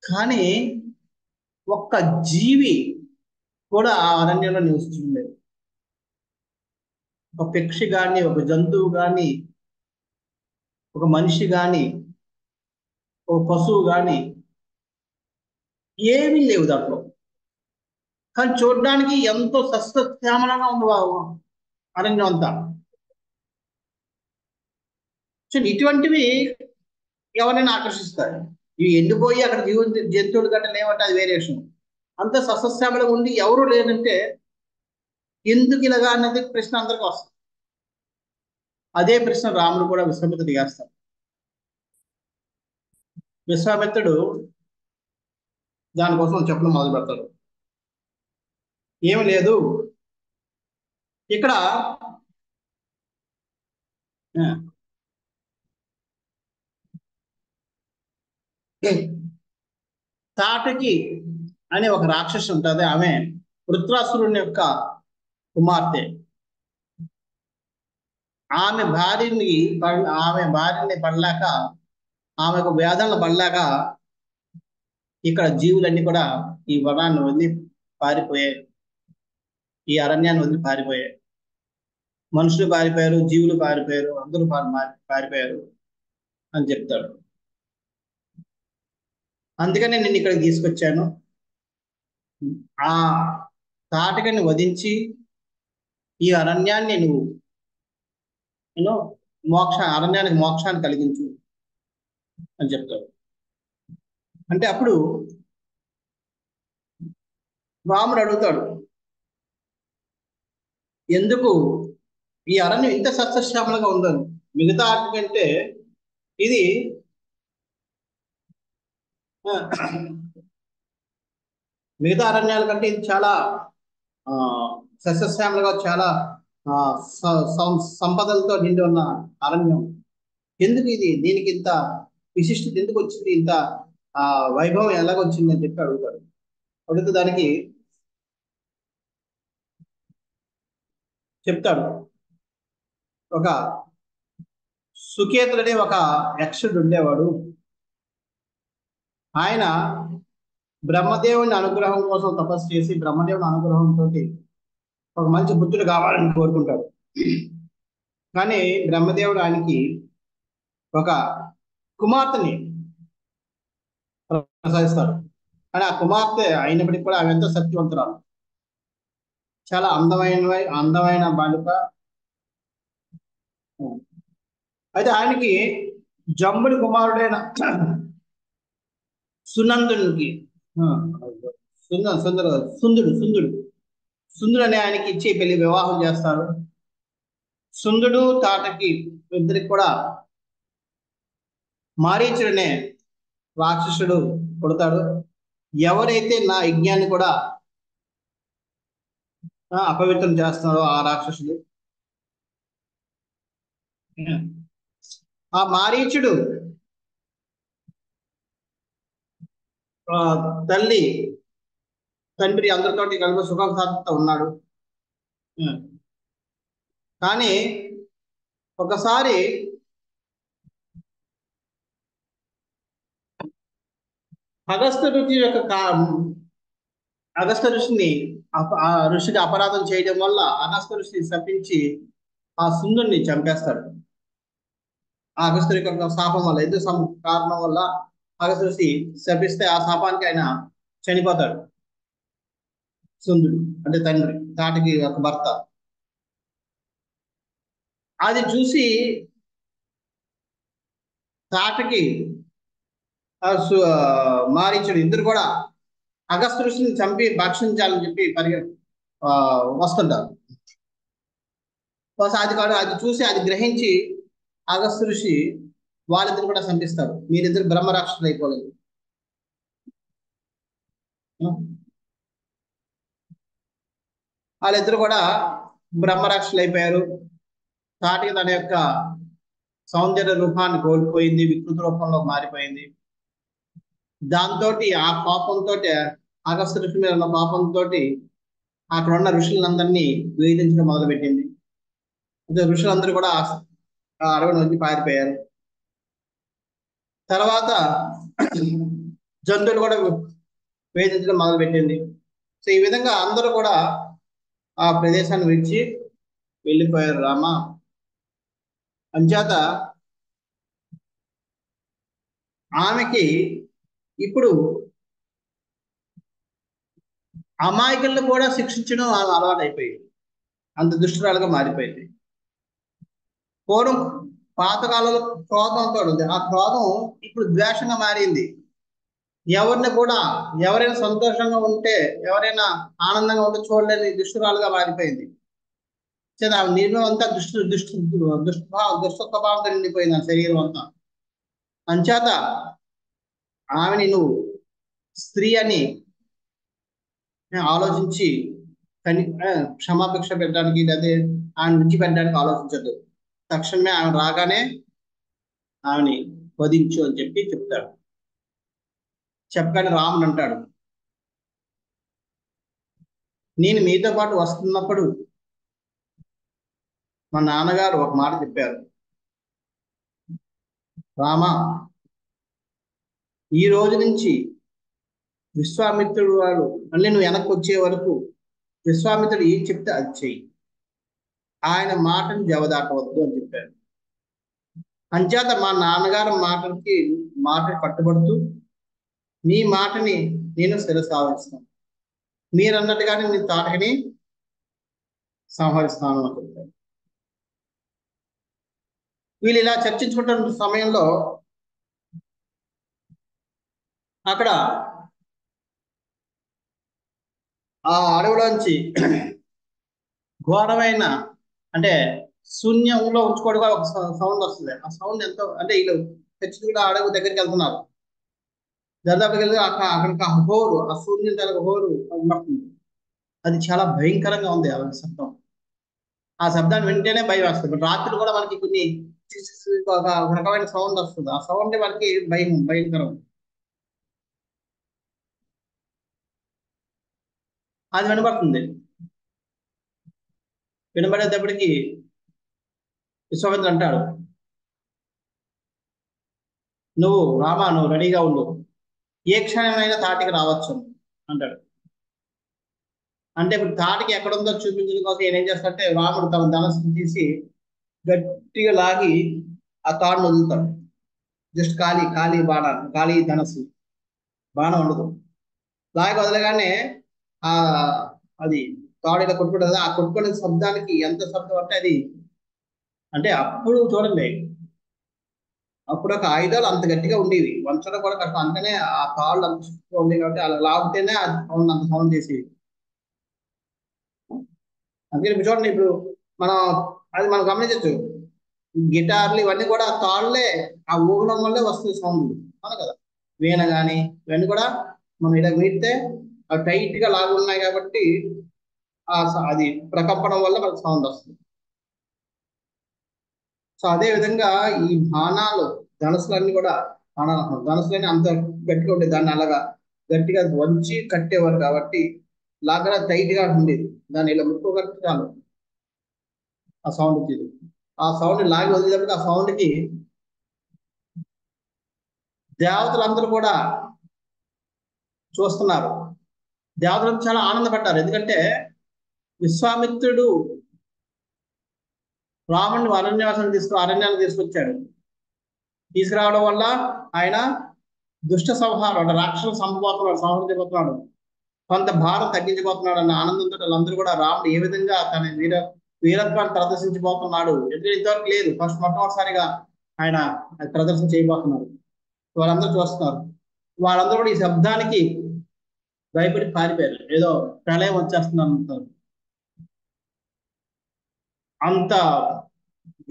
కానీ ఒక్క జీవి కూడా ఆ అరణ్యంలో నివసించలేదు. ఒక పక్షి కానీ, ఒక జంతువు కానీ, ఒక మనిషి కానీ, ఒక పశువు కానీ ఏమీ లేవు దాంట్లో. కానీ చూడడానికి ఎంతో సస్యశ్యామలంగా ఉంది అరణ్యం అంతా. సో ఇటువంటివి ఎవరైనా ఆకర్షిస్తాయి. ఇవి ఎండిపోయి అక్కడ జంతువులు గట్ట లేవంటే అది వేరే విషయం. అంత సస్యశ్యామలంగా ఉండి ఎవరు లేదంటే ఎందుకు ఇలాగా అన్నది ప్రశ్న అందరికీ వస్తుంది. అదే ప్రశ్న రాముడు కూడా విశ్వామిత్రుడు చేస్తాడు. విశ్వామిత్రుడు దానికోసం చెప్పడం మొదలు పెడతాడు. ఏమి లేదు, ఇక్కడ తాటకి అనే ఒక రాక్షసి ఉంటుంది. ఆమె వృత్రాసురుని యొక్క కుమార్తె. ఆమె భార్యని పడలేక ఆమెకు వేదనలు పడలేక ఇక్కడ జీవులన్నీ కూడా ఈ వనాన్ని వదిలి పారిపోయాయి, ఈ అరణ్యాన్ని వదిలి పారిపోయాయి. మనుషులు పారిపోయారు, జీవులు పారిపోయారు, అందరూ పారిపోయారు అని చెప్తాడు. అందుకనే నేను ఇక్కడికి తీసుకొచ్చాను. ఆ తాటకని వధించి ఈ అరణ్యాన్ని నువ్వు యూనో అరణ్యానికి మోక్షాన్ని కలిగించు అని చెప్తాడు. అంటే అప్పుడు రాముడు అడుగుతాడు, ఎందుకు ఈ అరణ్యం ఇంత సస్యశ్యామలంగా ఉందని? మిగతా ఆట కంటే ఇది ఆ, మిగతా అరణ్యాల కంటే ఇది చాలా ఆ సస్యశ్యామలుగా, చాలా సంపదలతో నిండి ఉన్న అరణ్యం. ఎందుకు ఇది, దీనికి ఇంత విశిష్టత ఎందుకు వచ్చింది, ఇంత వైభవం ఎలాగొచ్చింది అని చెప్పి అడుగుతాడు. అడుగుతూ దానికి చెప్తాడు, ఒక సుకేతుడనే ఒక యక్షుడు ఉండేవాడు. ఆయన బ్రహ్మదేవుని అనుగ్రహం కోసం తపస్సు చేసి బ్రహ్మదేవుని అనుగ్రహంతో ఒక మంచి పుత్రుడు కావాలని కోరుకుంటాడు. కానీ బ్రహ్మదేవుడు ఆయనకి ఒక కుమార్తెని ప్రసాదిస్తాడు. కానీ ఆ కుమార్తె అయినప్పటికీ కూడా ఆమె ఎంతో సత్యవంతురాలు, చాలా అందమైన బాలిక. అయితే ఆయనకి జంబుడి కుమారుడైన సునందునికి సుందుడు అనే ఆయనకి ఇచ్చి పెళ్లి వివాహం చేస్తారు. సుందుడు తాటకి ఇద్దరికి కూడా మారీచుడనే రాక్షసుడు పుడతాడు. ఎవరైతే నా యజ్ఞాన్ని కూడా అపవిత్రం చేస్తున్నాడో ఆ రాక్షసుడు, ఆ మారీచుడు తల్లి తండ్రి అందరితోటి కలిపి సుఖం సాధిస్తూ ఉన్నాడు. కానీ ఒకసారి అగస్త్య ఋషిని ఆ ఋషికి అపరాధం చేయడం వల్ల అగస్త్య ఋషిని శపించి ఆ సుందుడిని చంపేస్తాడు. ఆ అగస్త్య యొక్క శాపం వల్ల, ఎందుకు కారణం వల్ల అగస్త్య ఋషి శపిస్తే ఆ శాపానికి ఆయన చనిపోతాడు. సుందుడు అంటే తండ్రి, తాటికి ఒక భర్త. అది చూసి తాటకి మారీచుడు ఇద్దరు కూడా అగస్త్య ఋషిని చంపి భక్షించాలని చెప్పి వస్తుంటారు. అది చూసి అది గ్రహించి అగస్త్య ఋషి వాళ్ళిద్దరు కూడా చంపిస్తారు. మీరిద్దరు బ్రహ్మరాక్షసులు అయిపోలేదు. వాళ్ళిద్దరు కూడా బ్రహ్మరాక్షసులు అయిపోయారు. తాటికి తన యొక్క సౌందర్య రూపాన్ని కోల్పోయింది, వికృత రూపంలో మారిపోయింది. దాంతో ఆ కోపంతో, అగస్త్య ఋషి మీద ఉన్న కోపంతో అక్కడ ఉన్న ఋషులందరినీ వేధించడం మొదలుపెట్టింది. ఋషులందరూ కూడా ఆ అడవి నుంచి పారిపోయారు. తర్వాత జంతువులు కూడా వేధించడం మొదలుపెట్టింది. సో ఈ విధంగా అందరూ కూడా ఆ ప్రదేశాన్ని విడిచి వెళ్ళిపోయారు. రామ అంచేత ఆమెకి ఇప్పుడు అమాయకులను కూడా శిక్షించడం అలవాటు అయిపోయింది. అంత దుష్టురాలుగా మారిపోయింది. పూర్వం పాతకాలంలో క్రోధంతో ఉంది, ఆ క్రోధం ఇప్పుడు ద్వేషంగా మారింది. ఎవరైనా సంతోషంగా ఉంటే, ఎవరైనా ఆనందంగా ఉంటే చూడలేని దుష్టురాలుగా మారిపోయింది. నిర్మం అంతా దుష్టస్వభావంతో నిండిపోయింది ఆ శరీరం అంతా. అంచేత ఆమెని నువ్వు స్త్రీ అని ఆలోచించి క్షమాభిక్ష పెట్టడానికి, అదే ఆమెను విడిచిపెట్టడానికి ఆలోచించద్దు. తక్షణమే ఆమె రాగానే ఆమెని వధించు అని చెప్తాడు. చెప్పగానే రాముడు అంటాడు, నేను మీతో పాటు వస్తున్నప్పుడు మా నాన్నగారు ఒక మాట చెప్పారు, రామ ఈ రోజు నుంచి విశ్వామిత్రుడు వాడు మళ్ళీ నువ్వు వెనక్కి వచ్చే వరకు విశ్వామిత్రుడు ఏం చెప్తే అది చెయ్యి, ఆయన మాటను జవదాటవద్దు అని చెప్పారు. అంచేత మా నాన్నగారి మాట కట్టుబడుతూ నీ మాటని నేను శిరసావహిస్తాను, మీరు అన్నట్టుగానే నీ తాటకిని సంహరిస్తాను అని చెప్పారు. వీళ్ళు ఇలా చర్చించుకుంటున్న సమయంలో అక్కడ ఆ అడవిలోంచి ఘోరమైన అంటే శూన్యంలో ఉంచుకోవడం ఒక సౌండ్ వస్తుంది. ఆ సౌండ్ ఎంతో అంటే వీళ్ళు ఖచ్చితంగా అడవి దగ్గరికి వెళ్తున్నారు. దాదాపుకి వెళ్ళి అక్కడికి ఆ హోరు, ఆ శూన్యం తల హోరు ఉన్నట్టుంది. అది చాలా భయంకరంగా ఉంది ఆ శబ్దం. ఆ శబ్దాన్ని వింటేనే భయం వస్తుంది. ఇప్పుడు రాత్రి కూడా మనకి కొన్ని ఒక రకమైన సౌండ్ వస్తుంది. ఆ సౌండ్ మనకి భయంకరం. అది వినబడుతుంది. వినబడేటప్పటికి విశ్వామిత్రుడు అంటాడు, నువ్వు రెడీగా ఉండు, ఏ క్షణమైనా తాటికి రావచ్చు అంటాడు. అంటే ఇప్పుడు తాటికి ఎక్కడుందో చూపించడం కోసం ఏం చేస్తాడంటే రాముడు తన ధనస్సును తీసి గట్టిగా లాగి ఆ తాడును వదులుతాడు. జస్ట్ ఖాళీ ధనస్సు, బాణం ఉండదు. లాగి వదలగానే ఆ అది తాడు ఇలా కొట్టుకుంటుంది. ఆ కొట్టుకునే శబ్దానికి ఎంత శబ్దం అంటే అది అంటే అప్పుడు చూడండి, అప్పుడు ఒక ఆయుధాలు అంత గట్టిగా ఉండేవి, వంచడం కూడా కష్టం. అందుకనే ఆ తాళ్ళు అంత చుట్టూ ఉండేవి కాబట్టి అలా లాగితేనే అది సౌండ్ అంత సౌండ్ చేసేవి. అందుకని ఇప్పుడు చూడండి, ఇప్పుడు మనం మనం గమనించవచ్చు, గిటార్లు ఇవన్నీ కూడా తాళ్ళే ఆ ఊగడం వల్లే వస్తుంది సౌండ్, అవును కదా. వీణ కానీ ఇవన్నీ కూడా మనం ఇలా వీడితే అవి టైట్ గా లాగు ఉన్నాయి కాబట్టి అది ప్రకంపడం వల్ల మనకు సౌండ్ వస్తుంది. సో అదే విధంగా ఈ బాణాలు ధనుసులన్నీ కూడా ధనుసులన్నీ అంత గట్టిగా ఉండేది, దాన్ని అలాగా గట్టిగా వంచి కట్టేవారు కాబట్టి లాగా టైట్ గా ఉండేది. దాన్ని ఇలా ముట్టుకోగలిగితే చాలు ఆ సౌండ్ వచ్చేది. ఆ సౌండ్ లాగి వదిలేటప్పుడు ఆ సౌండ్ కి దేవతలందరూ కూడా చూస్తున్నారు. దేవతలు చాలా ఆనందపడ్డారు. ఎందుకంటే విశ్వామిత్రుడు రాముడిని అరణ్యానికి తీసుకొచ్చాడు. తీసుకురావడం వల్ల ఆయన దుష్ట సంహారం అంటే రాక్షసులు సంహరించబోతున్నాడు, కొంత భారం తగ్గించబోతున్నాడు అన్న ఆనందంతో వాళ్ళందరూ కూడా రాముడు ఏ విధంగా తన వీరత్వాన్ని ప్రదర్శించబోతున్నాడు, ఎందుకంటే ఇంతవరకు లేదు, మొట్టమొదటిసారిగా ఆయన ప్రదర్శన చేయబోతున్నారు. వాళ్ళందరూ చూస్తున్నారు. వాళ్ళందరూ కూడా ఈ శబ్దానికి భయపడి పారిపోయారు, ఏదో ప్రళయం వచ్చేస్తుంది అంటారు, అంత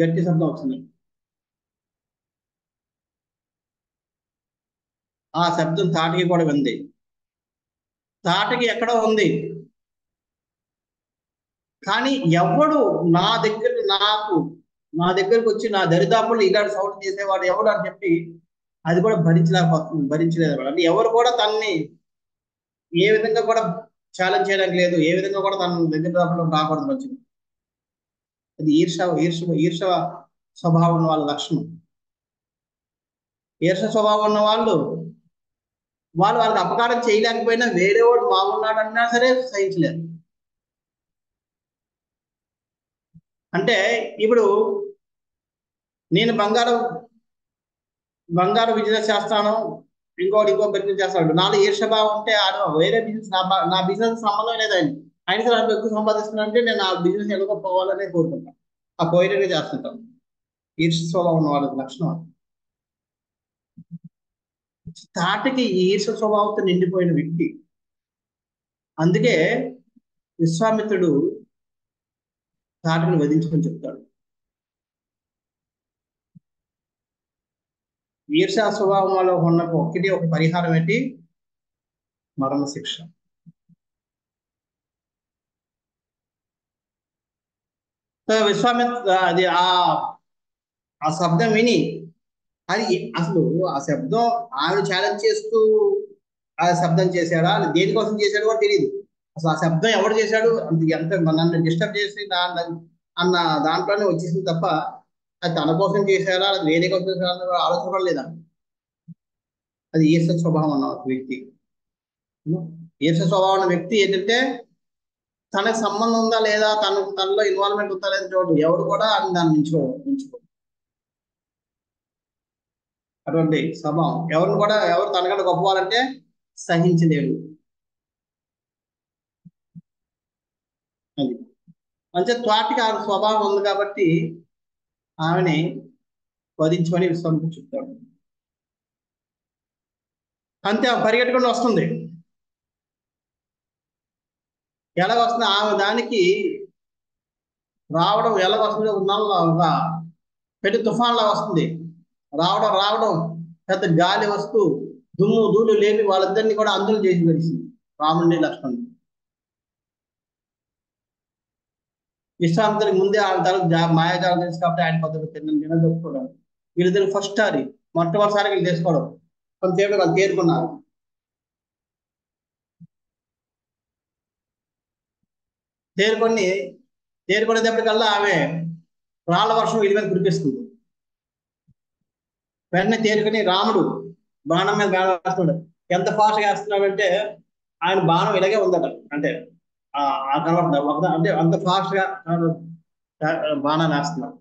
గట్టి శబ్దం వచ్చింది. ఆ శబ్దం తాటికి కూడా ఉంది. తాటికి ఎక్కడో ఉంది, కానీ ఎవడు నా దగ్గరకు వచ్చి నా దరిదాపుల్లో ఇలాంటి సౌండ్ చేసేవాడు ఎవడు అని చెప్పి అది కూడా భరించలేదు. అంటే ఎవరు కూడా తనని ఏ విధంగా కూడా ఛాలెంజ్ చేయడానికి లేదు, ఏ విధంగా కూడా తన దగ్గర దాపుల్లో రాకూడదు మంచిది. అది ఈర్ష స్వభావం ఉన్న వాళ్ళ లక్షణం. ఈర్ష స్వభావం ఉన్న వాళ్ళకి అపకారం చేయలేకపోయినా వేరే వాడు బాగున్నాడన్నా సరే సహించలేరు. అంటే ఇప్పుడు నేను బంగారం బిజినెస్ చేస్తాను, ఇంకో బిజినెస్ చేస్తాడు, నాలో ఈర్షభావం ఉంటే వేరే బిజినెస్ నా బిజినెస్ సంబంధం లేదండి, ఆయన సరే అంత ఎక్కువ సంపాదిస్తున్నానంటే నేను ఆ బిజినెస్ ఎలాగో పోవాలనే కోరుకుంటాను, ఆ పోయేటట్టు చేస్తుంటాం. ఈర్ష స్వభావం ఉన్న వాళ్ళకి లక్షణం. తాటికి ఈర్ష స్వభావంతో నిండిపోయిన వ్యక్తి. అందుకే విశ్వామిత్రుడు తాటిని వధించమని చెప్తాడు. ఈర్షా స్వభావంలో ఉన్న ఒక పరిహారం ఏంటి? మరణ శిక్ష. విశ్వామిత్ర అది ఆ శబ్దం విని అది అసలు ఆ శబ్దం ఆమెను ఛాలెంజ్ చేస్తూ ఆ శబ్దం చేశాడా, దేనికోసం చేశాడు కూడా తెలియదు. అసలు ఆ శబ్దం ఎవడు చేశాడు, ఎంత నన్ను డిస్టర్బ్ చేసి అన్న దాంట్లోనే వచ్చేసింది తప్ప అది తన కోసం చేశారా, అది వేరే కోసం చేశారా ఆలోచన కూడా లేదా. అది ఈర్ష్య స్వభావం అన్న ఒక వ్యక్తి. ఈర్ష్య స్వభావం ఉన్న వ్యక్తి ఏంటంటే తనకు సంబంధం ఉందా లేదా, తనలో ఇన్వాల్వ్మెంట్ ఉందా లేదా చూడు, ఎవడు కూడా దాన్ని మించుకో. అటువంటి స్వభావం ఎవరు తనకంటే గొప్పవాలంటే సహించలేడు. అది మంచి త్వాటికి ఆ స్వభావం ఉంది కాబట్టి ఆమెని వధించమని విశ్వామిత్రుడు చెప్తాడు. అంతే పరిగెట్టుకుంటూ వస్తుంది. ఎలాగొస్తుంది ఆమె దానికి రావడం, ఎలాగొస్తుంది ఒక పెద్ద తుఫాన్ లాగా వస్తుంది. రావడం పెద్ద గాలి వస్తూ దుమ్ము ధూళి లేపి వాళ్ళిద్దరిని కూడా అందులు చేసి పెడిసింది, రాముడిని లక్ష్మణుని. విశ్వామిత్రుడికి ముందే ఆయన తల మాయాజాలం తెలుసు కాబట్టి ఆయన పద్ధతి నిలదొక్కుకోవడం. వీళ్ళిద్దరు ఫస్ట్ సారి మొట్టమొదటిసారి వీళ్ళు చేసుకోవడం. కొంతసేపు వాళ్ళు తేరుకున్నారు. తేరుకునేటప్పటికల్లా ఆమె రాళ్ల వర్షం వీళ్ళ మీద కురిపిస్తుంది. వెంటనే తేరుకుని రాముడు బాణం మీద బాణం వేస్తున్నాడు. ఎంత ఫాస్ట్గా వేస్తున్నాడంటే ఆయన బాణం ఇలాగే ఉందట, అంటే కనబడుతుంది అంటే అంత ఫాస్ట్ గా బాణాలు వేస్తున్నాడు.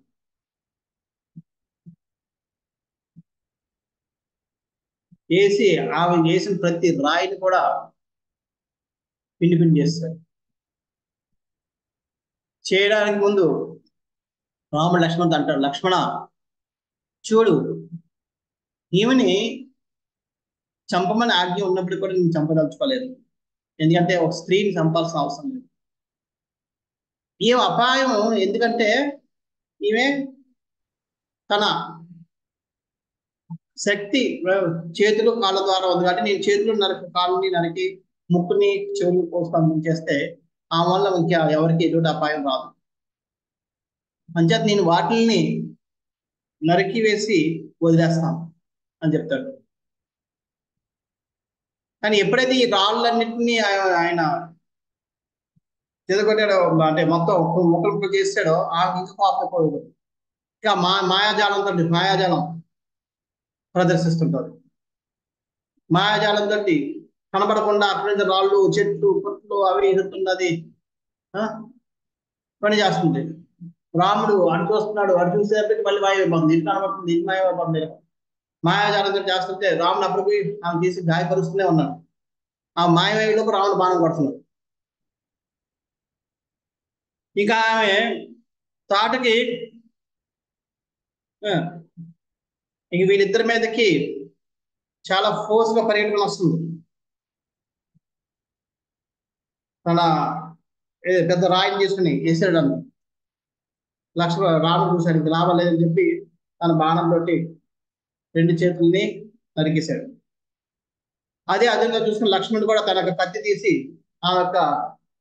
వేసి ఆమె చేసిన ప్రతి రాయిని కూడా పిండి చేస్తాడు. చేయడానికి ముందు రాముడు లక్ష్మణ్ అంటాడు, లక్ష్మణ చూడు, ఈమెని చంపమని ఆజ్ఞ ఉన్నప్పుడు కూడా నేను చంపదలుచుకోలేదు. ఎందుకంటే ఒక స్త్రీని చంపాల్సిన అవసరం లేదు. ఈమె అపాయం, ఎందుకంటే ఈమె తన శక్తి చేతులు కాళ్ళ ద్వారా ఉంది కాబట్టి నేను చేతులు కాళ్ళని నరికి ముక్కుని చెవులు కోసుకొని చేస్తే ఆ వల్ల ఇంకా ఎవరికి ఎటువంటి అపాయం రాదు. అంచేత నేను వాటిని నరికి వేసి వదిలేస్తాను అని చెప్తాడు. కానీ ఎప్పుడైతే ఈ రాళ్ళన్నింటినీ ఆయన చెదగొట్టాడో, అంటే మొత్తం ముక్కలు చేస్తాడో ఆమె ఇంకా కోపపోయాడు. ఇక మాయాజాలం ప్రదర్శిస్తుంటారు. మాయాజాలంతో కనబడకుండా అక్కడి నుంచి రాళ్ళు చెట్లు పుట్లు అవి ఎదుర్కొన్నది పని చేస్తుంది. రాముడు అటు చూస్తున్నాడు, అటు చూసేటప్పటికి మళ్ళీ మాయమైపోతుంది, ఇది కనబడుతుంది, ఇది మాయమైపోతుంది. మాయాజాలంతో చేస్తుంటే రాముడు అప్పటికి ఆమె తీసి గాయపరుస్తూనే ఉన్నాడు. ఆ మాయమయ్యేలోపు రాముడు బాణం కొడుతున్నాడు. ఇక ఆమె తాటకి ఇక వీళ్ళిద్దరి మీదకి చాలా ఫోర్స్ గా పరిగెట్టుకుని వస్తుంది. తన పెద్ద రాయిని చేసుకుని వేసాడు. రాముడు చూశాడు, ఇంక లాభం లేదని చెప్పి తన బాణంతో 2 చేతుల్ని నరికేశాడు. అదే అదనంగా చూసుకుని లక్ష్మణుడు కూడా తన కత్తి తీసి ఆ యొక్క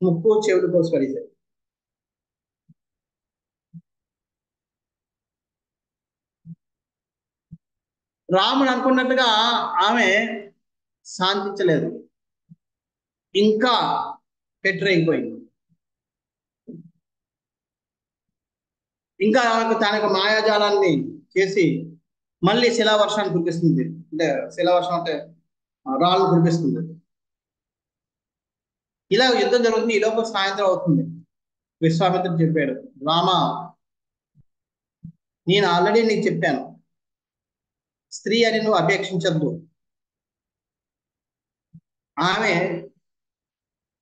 ముక్కు చెవులు కోసి పడేశాడు. రాముడు అనుకున్నట్టుగా ఆమె శాంతించలేదు, ఇంకా పెట్టరైపోయింది. ఇంకా ఆమెకు తన యొక్క మాయాజాలాన్ని చేసి మళ్ళీ శిలావర్షాన్ని కురిపిస్తుంది. అంటే శిలావర్షం అంటే రాళ్ళు కురిపిస్తుంది. ఇలా యుద్ధం జరుగుతుంది. ఈ లోపల సాయంత్రం అవుతుంది. విశ్వామిత్రుడు చెప్పాడు, రామ, నేను ఆల్రెడీ నీకు చెప్పాను, స్త్రీ అని నువ్వు అపేక్షించద్దు. ఆమె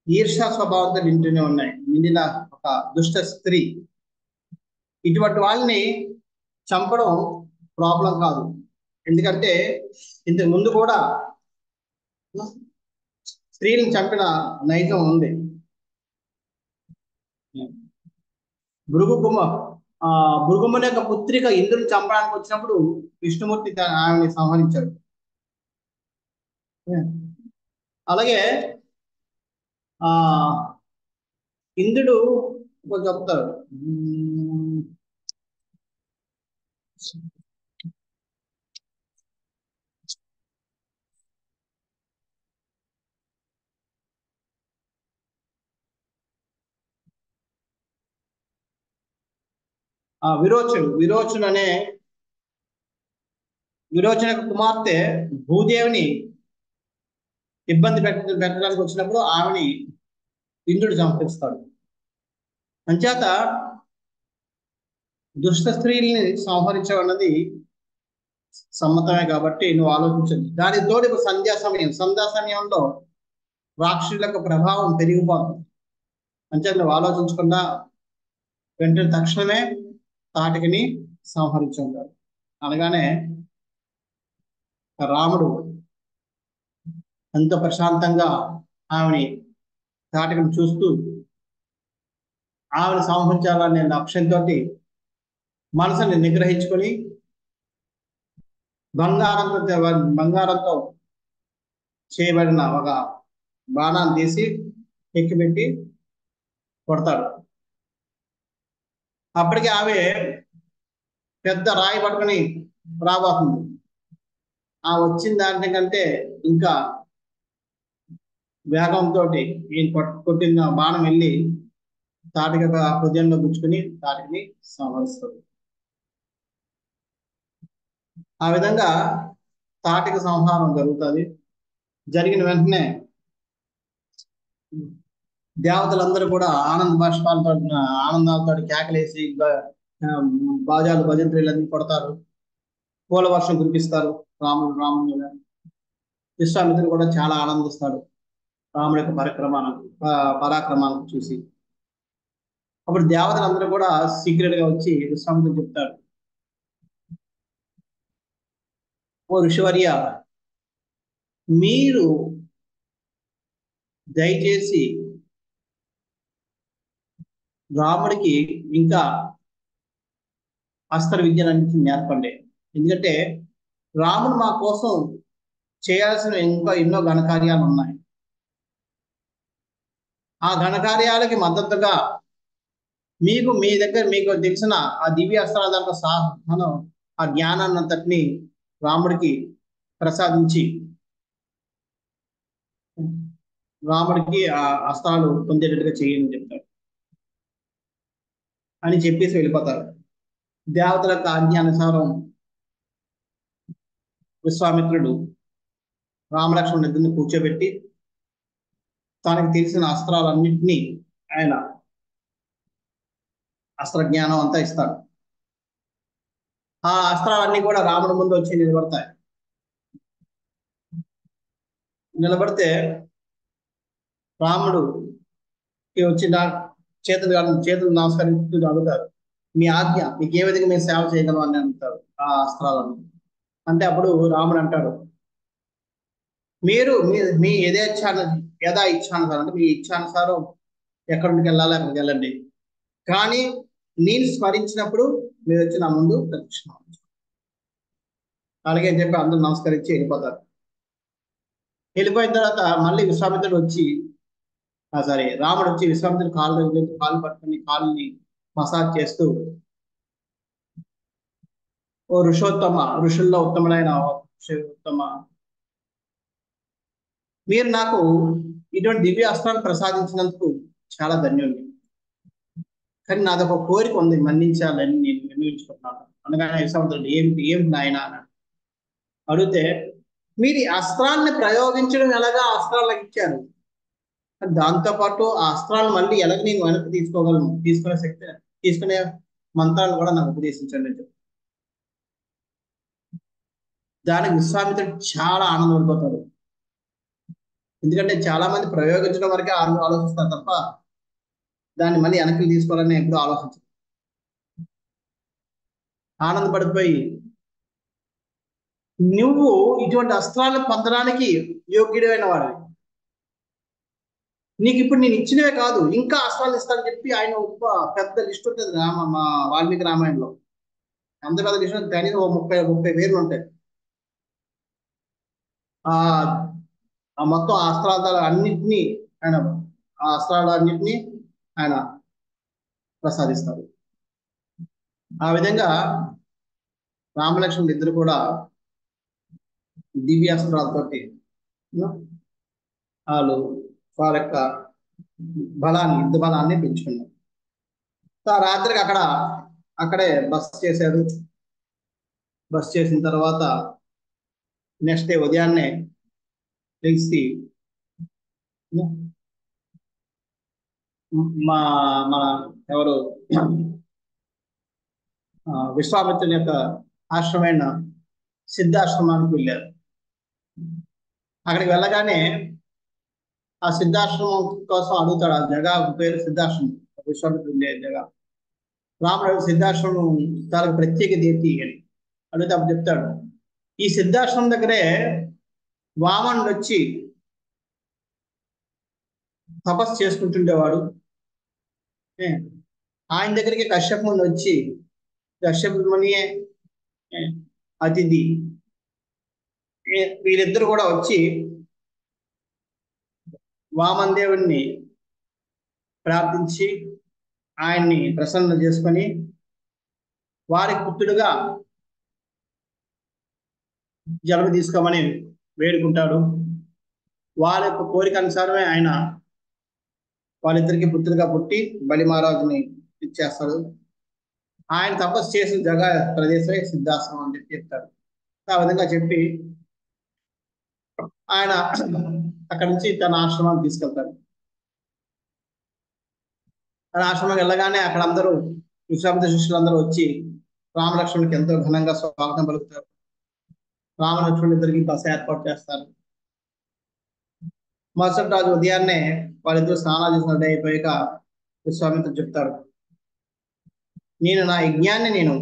ఈర్షా స్వభావంతో నిండిన ఒక దుష్ట స్త్రీ. ఇటువంటి వాళ్ళని చంపడం ప్రాబ్లం కాదు. ఎందుకంటే ఇంతకు ముందు కూడా స్త్రీలను చంపిన నైజం ఉంది. భృగుముని యొక్క పుత్రిక ఇంద్రుని చంపడానికి వచ్చినప్పుడు విష్ణుమూర్తి ఆమెని సంహరించాడు. అలాగే ఇంద్రుడు చెప్తారు, విరోచనుడు అనే విరోచన కుమార్తె భూదేవిని ఇబ్బంది పెట్టడానికి వచ్చినప్పుడు ఆమెని ఇంద్రుడు చంపిస్తాడు. అంచేత దుష్ట స్త్రీల్ని సంహరించడం సమ్మతమే కాబట్టి నువ్వు ఆలోచించండి. దానికి తోడు ఇప్పుడు సంధ్యా సమయంలో రాక్షసులకు ప్రభావం పెరిగిపోతుంది. అంచేత నువ్వు ఆలోచించకుండా వెంటనే తక్షణమే తాటికిని సంహరించుంటాడు. అనగానే రాముడు ఎంతో ప్రశాంతంగా ఆమెని తాటికను చూస్తూ ఆమెను సంహరించాలనే లక్ష్యంతో మనసుని నిగ్రహించుకొని బంగారంతో చేయబడిన ఒక బాణాన్ని తీసి ఎక్కిపెట్టి కొడతాడు. అప్పటికి ఆమె పెద్ద రాయి పట్టుకొని రాబోతుంది. ఆ వచ్చిన దానికంటే ఇంకా వేగంతో కొట్టిన బాణం వెళ్ళి తాటిక హృదయంలో గుచ్చుకుని తాటిని సంహరిస్తుంది. ఆ విధంగా తాటిక సంహారం జరుగుతుంది. జరిగిన వెంటనే దేవతలందరూ కూడా ఆనందాలతో కేకలేసి బాజాలు భజంత్రీలన్నీ కొడతారు. పూల వర్షం కురిపిస్తారు రాముని మీద. విశ్వామిత్రుడు కూడా చాలా ఆనందిస్తాడు రాముడి యొక్క పరాక్రమాలను చూసి. అప్పుడు దేవతలందరూ కూడా సీక్రెట్ గా వచ్చి విశ్వామిత్రుడు చెప్తాడు, ఓ ఋషివర్య, మీరు దయచేసి రాముడికి ఇంకా అస్త్ర విద్యలన్నింటినీ నేర్పండి. ఎందుకంటే రాముడు మా కోసం చేయాల్సిన ఇంకా ఎన్నో ఘనకార్యాలు ఉన్నాయి. ఆ ఘనకార్యాలకి మద్దతుగా మీకు తెలిసిన ఆ దివ్య అస్త్రాల సాహనం, ఆ జ్ఞానాన్ని అంతటిని రాముడికి ప్రసాదించి రాముడికి ఆ అస్త్రాలు పొందేటట్టుగా చేయని చెప్తాడు అని చెప్పేసి వెళ్ళిపోతారు. దేవతలకు ఆజ్ఞానుసారం విశ్వామిత్రుడు రామలక్ష్మణుని ఇద్దరిని కూర్చోబెట్టి తనకు తెలిసిన అస్త్రాలన్నింటినీ ఆయన అస్త్ర జ్ఞానం అంతా ఇస్తాడు. ఆ అస్త్రాలన్నీ కూడా రాముడి ముందు వచ్చి నిలబడతాయి. నిలబడితే రాముడు వచ్చి చేతులు నమస్కరిస్తూ అడుగుతారు, మీ ఆజ్ఞ, మీకు ఏ విధంగా మేము సేవ చేయగలం అని అడుగుతారు ఆ అస్త్రాలను. అంటే అప్పుడు రాముడు అంటాడు, మీరు మీ యథా ఇచ్ఛానుసారం, అంటే మీ ఇచ్ఛానుసారం ఎక్కడికి వెళ్ళాలి అక్కడికి వెళ్ళండి, కానీ నేను స్మరించినప్పుడు మీరు వచ్చి నా ముందు ప్రదక్షిణ అలాగే అని చెప్పి అందరూ నమస్కరించి వెళ్ళిపోతారు. వెళ్ళిపోయిన తర్వాత మళ్ళీ విశ్వామిత్రుడు వచ్చి రాముడు వచ్చి విశ్వామిత్రుడు కాళ్ళు పట్టుకుని కాళ్ళని మసాజ్ చేస్తూ, ఓ ఋషుల్లో ఉత్తముడైన ఉత్తమ, మీరు నాకు ఇటువంటి దివ్య అస్త్రాలు ప్రసాదించినందుకు చాలా ధన్యుడిని. కానీ నాదొక కోరిక ఉంది, మన్నించాలని నేను నిర్ణయించుకుంటున్నాను. అనగానే విశ్వామిత్రుడు ఏమిటి నాయన అన్నాడు. అడిగితే, మీరు ఈ అస్త్రాన్ని ప్రయోగించడం ఎలాగా అస్త్రాలకు ఇచ్చారు, దాంతోపాటు ఆ అస్త్రాలను మళ్ళీ ఎలాగ నేను వెనక్కి తీసుకునే మంత్రాలను కూడా నాకు ఉపదేశించండి అని చెప్పి. దానికి విశ్వామిత్రుడు చాలా ఆనందపడిపోతాడు. ఎందుకంటే చాలా మంది ప్రయోగించడం వరకే ఆలోచిస్తారు తప్ప దాన్ని మళ్ళీ వెనక్కి తీసుకోవాలని ఎప్పుడు ఆలోచించరు. ఆనందపడిపోయి, నువ్వు ఇటువంటి అస్త్రాలను పొందడానికి యోగ్యుడైన వాడివి, నీకు ఇప్పుడు నేను ఇచ్చినవే కాదు ఇంకా అస్త్రాలు ఇస్తానని చెప్పి ఆయన పెద్ద లిస్ట్ ఉంటుంది మా వాల్మీకి రామాయణంలో. అంత పెద్ద లిస్ట్ కనీసం 30 పేర్లు ఉంటాయి. ఆ మొత్తం అస్త్రాలన్నింటినీ ఆయన ప్రసాదిస్తారు. ఆ విధంగా రామలక్ష్మణులు ఇద్దరు కూడా దివ్యాస్త్రాలతోటి వారి యొక్క యుద్ధ బలాన్ని పెంచుకున్నారు. రాత్రికి అక్కడే బస చేశారు. బస చేసిన తర్వాత నెక్స్ట్ డే ఉదయాన్నే తెలిసి మా మన ఎవరు విశ్వామిత్రుని యొక్క ఆశ్రమైన సిద్ధాశ్రమానికి వెళ్ళారు. అక్కడికి వెళ్ళగానే ఆ సిద్ధాశ్రమం కోసం అడుగుతాడు. ఆ జగ పేరు సిద్ధాశ్రమం, విశ్వామిత్రుడు ఉండే జగ. రాముడు సిద్ధాశ్రమం చాలా ప్రత్యేకత ఏంటి అని అడిగితే అప్పుడు చెప్తాడు, ఈ సిద్ధాశ్రమం దగ్గరే వామనుడు వచ్చి తపస్సు చేసుకుంటుండేవాడు. ఆయన దగ్గరికి కశ్యపుని వచ్చి, కశ్యపునియే అతిథి, వీళ్ళిద్దరు కూడా వచ్చి వామన దేవుణ్ణి ప్రార్థించి ఆయన్ని ప్రసన్న చేసుకొని వారి పుత్రుడుగా జన్మ తీసుకోమని వేడుకుంటాడు. వాళ్ళ యొక్క కోరిక అనుసారమే ఆయన వాళ్ళిద్దరికి పుత్రులుగా పుట్టి బలి మహారాజుని ఇచ్చేస్తాడు. ఆయన తపస్సు చేసిన జగ ప్రదేశమే సిద్ధాశ్రమం అని చెప్పి చెప్తాడు. ఆ విధంగా చెప్పి ఆయన అక్కడి నుంచి తన ఆశ్రమానికి తీసుకెళ్తాడు. తన ఆశ్రమానికి వెళ్ళగానే అక్కడ అందరూ విశ్వామిత్ర శిష్యులందరూ వచ్చి రామలక్ష్మణుడికి ఎంతో ఘనంగా స్వాగతం పలుకుతారు. రామలక్ష్మణుడు ఇద్దరికి బస ఏర్పాటు చేస్తారు. మరుసటి రోజు ఉదయాన్నే వాళ్ళిద్దరు స్నానాలు చేసిన అయిపోయాక విశ్వామిత్రుడు చెప్తాడు, నేను నా యజ్ఞాన్ని నేను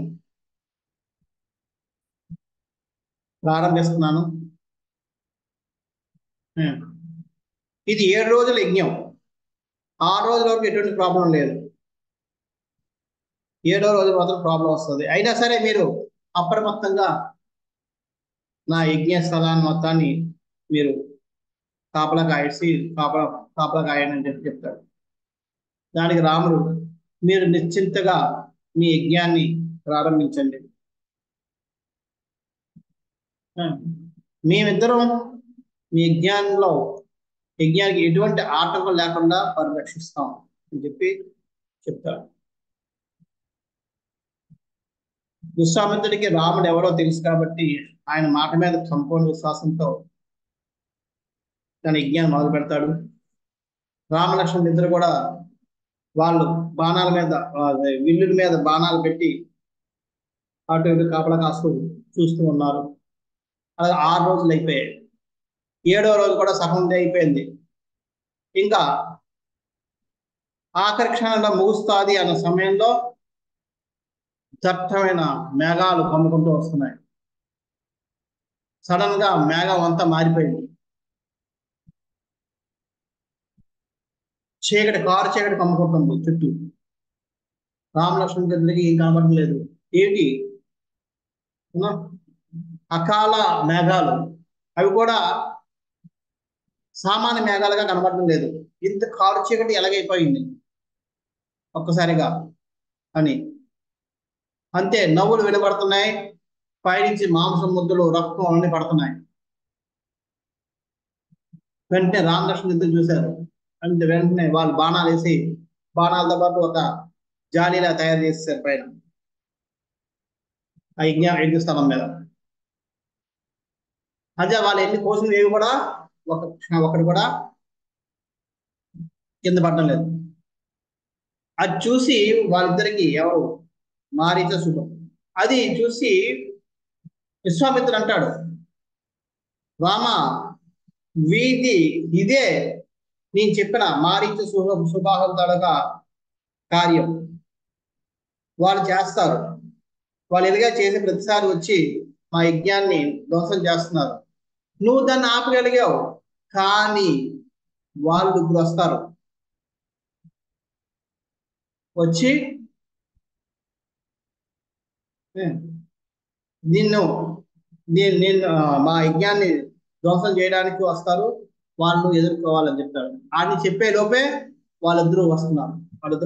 ప్రారంభిస్తున్నాను. ఇది 7 రోజుల యజ్ఞం. 6 రోజుల వరకు ఎటువంటి ప్రాబ్లం లేదు. 7వ రోజు మాత్రం ప్రాబ్లం వస్తుంది. అయినా సరే మీరు అప్రమత్తంగా నా యజ్ఞ స్థలాన్ని మొత్తాన్ని మీరు కాపలా కాయని అని చెప్పి చెప్తాడు. దానికి రాముడు, మీరు నిశ్చింతగా మీ యజ్ఞాన్ని ప్రారంభించండి, మేమిద్దరం మీ యజ్ఞానికి ఎటువంటి ఆటంకం లేకుండా పరిరక్షిస్తాం అని చెప్పి చెప్తాడు. విశ్వామిత్రుడికి రాముడు ఎవరో తెలుసు కాబట్టి ఆయన మాట మీద సంపూర్ణ విశ్వాసంతో తన యజ్ఞాన్ని మొదలు పెడతాడు. రామలక్ష్మణుడు ఇద్దరు కూడా వాళ్ళు బాణాల మీద విల్లుల మీద బాణాలు పెట్టి అటు ఇటు కాపలా కాస్తూ చూస్తూ ఉన్నారు. అలాగే 6 రోజులు అయిపోయాయి. 7వ రోజు కూడా సగం అయిపోయింది. ఇంకా ఆఖరి క్షణంలో ముగుస్తుంది అన్న సమయంలో దట్టమైన మేఘాలు కమ్ముకుంటూ వస్తున్నాయి. సడన్ గా మేఘం అంతా మారిపోయింది. కారు చీకటి కమ్ముకుంటుంది చుట్టూ. రామలక్ష్మణుడి ఇద్దరికి ఏం కనబడలేదు. ఏంటి అకాల మేఘాలు, అవి కూడా సామాన్య మేఘాలుగా కనబడడం లేదు. ఇంత కారు చీకటి ఎలాగైపోయింది ఒక్కసారిగా అని. అంతే, నవ్వులు వినబడుతున్నాయి. పైనుంచి మాంసం ముద్దలు, రక్తం అన్ని పడుతున్నాయి. వెంటనే రామలక్ష్మణుడు ఇద్దరు చూశారు. అంటే వెంటనే వాళ్ళు బాణాలు వేసి బాణాలతో పాటు ఒక జాలీలా తయారు చేసేసారు పైన ఆ యజ్ఞ స్థలం మీద. అదే వాళ్ళు ఎన్ని కోసులు ఏవి కూడా ఒకటి కూడా కింద పడడం లేదు. అది చూసి వాళ్ళిద్దరికి ఎవరు మారీచ శుభం, అది చూసి విశ్వామిత్రుడు అంటాడు, రామ ఇదే నేను చెప్పిన మారీచ సుబాహుల తాలూకా కార్యం. వాళ్ళు చేస్తారు. వాళ్ళు ఎలాగా చేసి ప్రతిసారి వచ్చి మా యజ్ఞాన్ని ధ్వంసం చేస్తున్నారు. నువ్వు దాన్ని ఆపగలిగావు, కానీ వాళ్ళు ఇప్పుడు వస్తారు, వచ్చి నేను మా యజ్ఞాన్ని ధ్వంసం చేయడానికి వస్తారు, వాళ్ళు ఎదుర్కోవాలని చెప్తాడు. ఆయన చెప్పే లోపే వాళ్ళిద్దరూ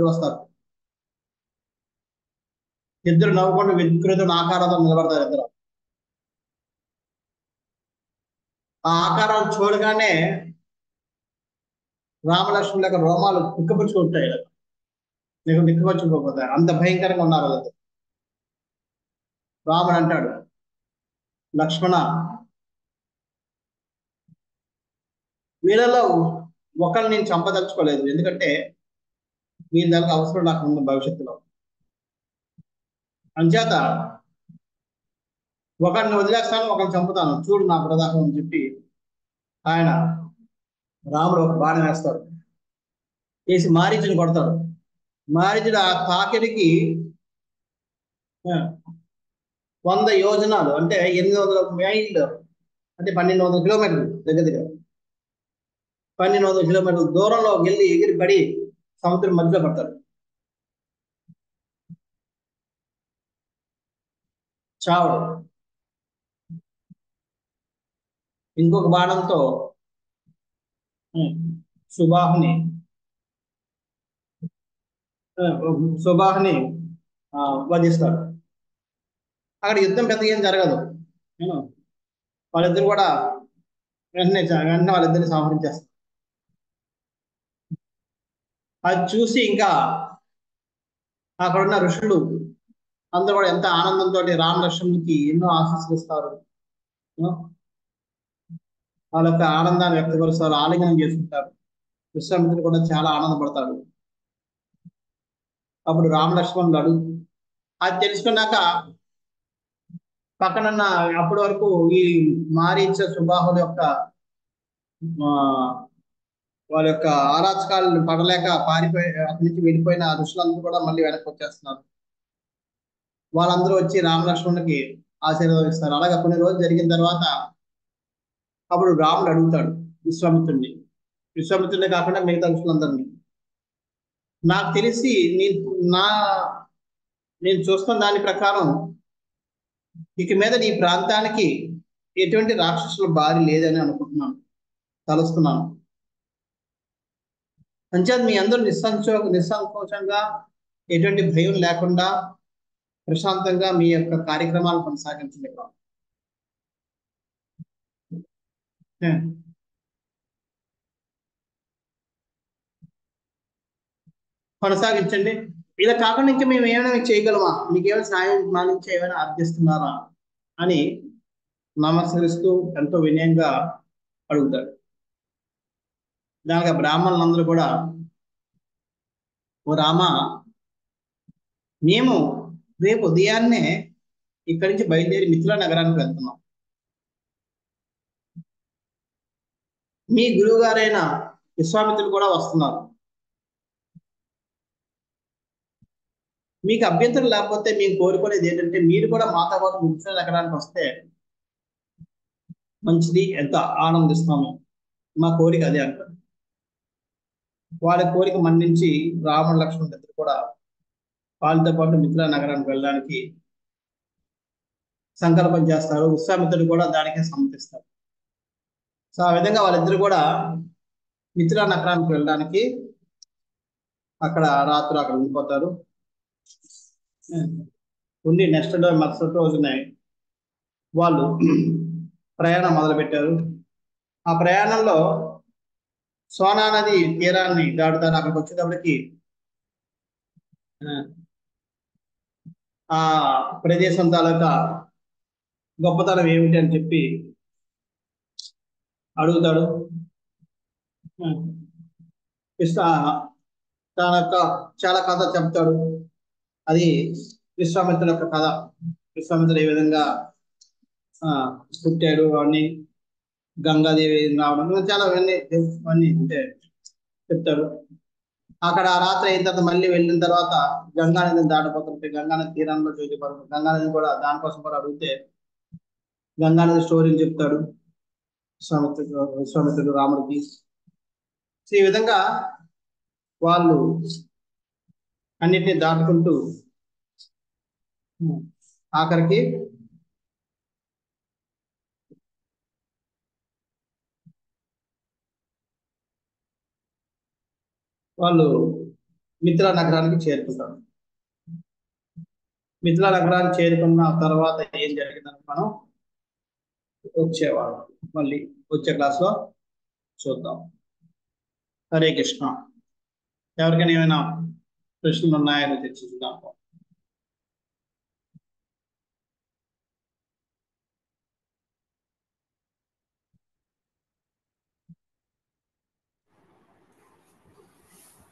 వస్తారు. ఇద్దరు నవ్వుకుంటూ వికృతుని ఆకారంతో నిలబడతారు. ఇద్దరు ఆ ఆకారాన్ని చూడగానే రామలక్ష్మణుల యొక్క రోమాలు నిక్కపుచ్చుకుంటాయి. నీకు నిక్కపుచ్చుకోకపోతాయి, అంత భయంకరంగా ఉన్నారు వాళ్ళు. రాముడు అంటాడు, లక్ష్మణ వీళ్ళలో ఒకరిని నేను చంపదలుచుకోలేదు, ఎందుకంటే వీళ్ళ దానికి అవసరం నాకు ఉంది భవిష్యత్తులో. అంచేత ఒకరిని వదిలేస్తాను, ఒకరిని చంపుతాను, చూడు నా ప్రదాహం అని చెప్పి ఆయన రాముడు ఒక బాణం వేస్తాడు. వేసి మారీచుని కొడతాడు. మారీచుడు ఆ తాకిడికి 100 యోజనాలు అంటే 800 మైళ్ళు, అంటే 1200 కిలోమీటర్లు దగ్గర దగ్గర 1200 కిలోమీటర్ల దూరంలో వెళ్ళి ఎగిరి పడి సముద్రం మధ్యలో పడతాడు. చావడు. ఇంకొక బాణంతో సుబాహుని సుబాహుని వధిస్తాడు. అక్కడ యుద్ధం పెద్ద ఏం జరగదు. వాళ్ళిద్దరు కూడా వెంటనే వాళ్ళిద్దరిని సంహరించేస్తారు. అది చూసి ఇంకా అక్కడ ఉన్న ఋషులు అందరూ కూడా ఎంత ఆనందంతో రామ లక్ష్మణునికి ఎన్నో ఆశీస్సులు ఇస్తారు. వాళ్ళ యొక్క ఆనందాన్ని వ్యక్తపరుస్తారు, ఆలింగనం చేసుకుంటారు. విశ్వామిత్రుడు కూడా చాలా ఆనందపడతాడు. అప్పుడు రామ లక్ష్మణుడు అడుగు అది తెలుసుకున్నాక పక్కనున్న అప్పటి వరకు ఈ మారీచ సుబాహుల యొక్క వాళ్ళ యొక్క అరాచకాలను పడలేక పారిపోయి అక్కడి నుంచి వెళ్ళిపోయిన ఋషులందరూ కూడా మళ్ళీ వెనక్కి వచ్చేస్తున్నారు. వాళ్ళందరూ వచ్చి రామ లక్ష్మణునికి ఆశీర్వదిస్తారు. అలాగే కొన్ని రోజులు జరిగిన తర్వాత అప్పుడు రాముడు అడుగుతాడు విశ్వామిత్రుడిని, విశ్వామిత్రుడే కాకుండా మిగతా ఋషులందరినీ, నాకు తెలిసి నేను చూస్తున్న దాని ప్రకారం ఇక మీద నీ ప్రాంతానికి ఎటువంటి రాక్షసుల బారి లేదని అనుకుంటున్నాను, తలుస్తున్నాను. అంచేత మీ అందరూ నిస్సంకోచంగా ఎటువంటి భయం లేకుండా ప్రశాంతంగా మీ యొక్క కార్యక్రమాలు కొనసాగించండి. కొనసాగించండి. ఇలా కాకుండా ఇంకా మేము ఏమైనా చేయగలమా, మీకేమైనా సాయం మా నుంచి ఏమైనా అర్థిస్తున్నారా అని నమస్కరిస్తూ ఎంతో వినయంగా అడుగుతాడు. దానికి బ్రాహ్మణులందరూ కూడా, ఓ రామ, మేము రేపు ఉదయాన్నే ఇక్కడి నుంచి బయలుదేరి మిథిలా నగరానికి వెళ్తున్నాం. మీ గురువు గారైన విశ్వామిత్రుడు కూడా వస్తున్నారు. మీకు అభ్యంతరం లేకపోతే మేము కోరుకునేది ఏంటంటే మీరు కూడా మాతో పాటు మిథిలా నగరానికి వస్తే మంచిది, ఎంత ఆనందిస్తాము, మా కోరిక అదే అంటారు. వాళ్ళ కోరిక మన్నించి రాముడు లక్ష్మణుడు ఇద్దరు కూడా వాళ్ళతో పాటు మిథిలా నగరానికి వెళ్ళడానికి సంకల్పం చేస్తారు. విశ్వామిత్రుడు కూడా దానికే సమ్మతిస్తారు. సో ఆ విధంగా వాళ్ళిద్దరు కూడా మిథిలా నగరానికి వెళ్ళడానికి అక్కడ రాత్రి అక్కడ ఉండిపోతారు. ఉండి నెక్స్ట్ డే మరుసటి రోజునే వాళ్ళు ప్రయాణం మొదలుపెట్టారు. ఆ ప్రయాణంలో సోనా నది తీరాన్ని దాటుతారు. అక్కడికి వచ్చేటప్పటికి ఆ ప్రదేశం తాలూకా గొప్పతనం ఏమిటి అని చెప్పి అడుగుతాడు. తన యొక్క చాలా కథ చెప్తాడు. అది విశ్వామిత్రుడు యొక్క కథ. విశ్వామిత్రుడు ఏ విధంగా పుట్టాడు అని, గంగాదేవి రావడం, చాలా అవన్నీ అంటే చెప్తాడు. అక్కడ రాత్రి అయిన తర్వాత మళ్ళీ వెళ్ళిన తర్వాత గంగానదిని దాటిపోతుంటే గంగానది తీరంలో గంగానదిని కూడా దానికోసం కూడా అడిగితే గంగానది స్టోరీని చెప్తాడు విశ్వామిత్రుడు రాముడికి. ఈ విధంగా వాళ్ళు అన్నిటిని దాటుకుంటూ ఆఖరికి వాళ్ళు మిథిలా నగరానికి చేరుకుంటారు. మిథిలా నగరానికి చేరుకున్న తర్వాత ఏం జరిగిందని మనం మళ్ళీ వచ్చే క్లాస్లో చూద్దాం. హరే కృష్ణ. ఎవరికైనా ఏమైనా ప్రశ్నలు ఉన్నాయని చర్చించుదాం.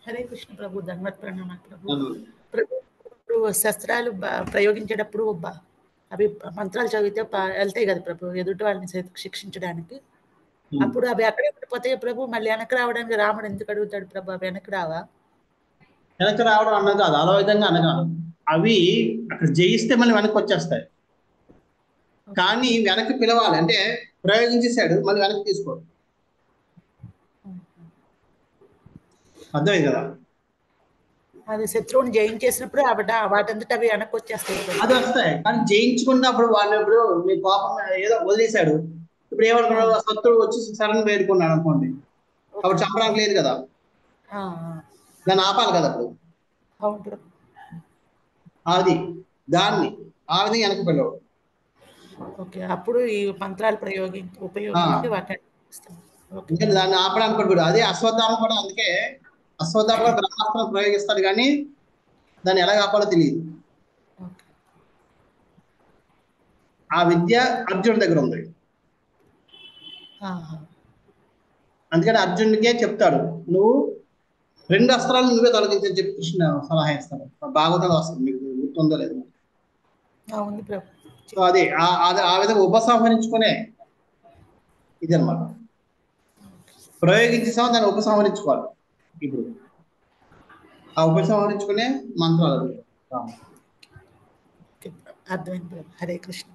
హరే కృష్ణ ప్రభు, ధన్యవాద ప్రణామాలు ప్రభు. అవును. ప్రభు ఇప్పుడు శస్త్రాలు ప్రయోగించేటప్పుడు అవి మంత్రాలు చదివితే వెళ్తాయి కదా ప్రభు, ఎదుటి వాళ్ళని శిక్షించడానికి. అప్పుడు అవి అక్కడే ఉండిపోతాయి ప్రభు. మళ్ళీ వెనక్కి రావడానికి రాముడు ఎందుకు అడుగుతాడు ప్రభు? అవి వెనక్కి రావా? వెనక్కి రావడం అన్నది కాదు, అలా విధంగా అనగాను. అవి అక్కడ జయిస్తే మళ్ళీ వెనక్కి వచ్చేస్తాయి. కానీ వెనక్కి పిలవాలి అంటే ప్రయోగించేశాడు, మళ్ళీ వెనక్కి తీసుకోడు. అర్థమైంది కదా? అది శత్రువుని జయించేసినప్పుడు వాటంతట అవి వెనక్కి వచ్చేస్తాయి. అది వస్తాయి, కానీ జయించుకున్నప్పుడు వాళ్ళు ఇప్పుడు మీ కోపం ఏదో వదిలేశాడు, ఇప్పుడు ఏమనుకున్నాడు, శత్రువు వచ్చి శరణ్ వేడుకున్నాడు అనుకోండి, అప్పుడు చంపడానికి లేదు కదా, దాన్ని ఆపాలి కదా అప్పుడు. అవును. అది దాన్ని ఆ విధంగా వెనక్కి పిలవడు. ఓకే, అప్పుడు ఈ మంత్రాలు ఉపయోగించి వాటిని దాన్ని ఆపడానికి కూడా. అదే అశ్వత్థామ కూడా, అందుకే అశ్వత్థామ కూడా బ్రహ్మాస్త్రం ప్రయోగిస్తాడు, కానీ దాన్ని ఎలా ఆపాలో తెలియదు. ఆ విద్య అర్జునుడి దగ్గర ఉంది. అందుకని అర్జునుడికే చెప్తాడు, నువ్వు 2 అస్త్రాలు నువ్వే తొలగించని చెప్పి కృష్ణ సలహా ఇస్తాడు. భాగవతంలో వస్తుంది, మీకు గుర్తుందో లేదు. సో అది ఆ విధంగా ఉపసంహరించుకునే ఇది అనమాట. ప్రయోగించేసాము, దాన్ని ఉపసంహరించుకోవాలి. ఇప్పుడు ఆ ఉపసంహరించుకునే మంత్రాలు. అర్థమైంది. హరే కృష్ణ.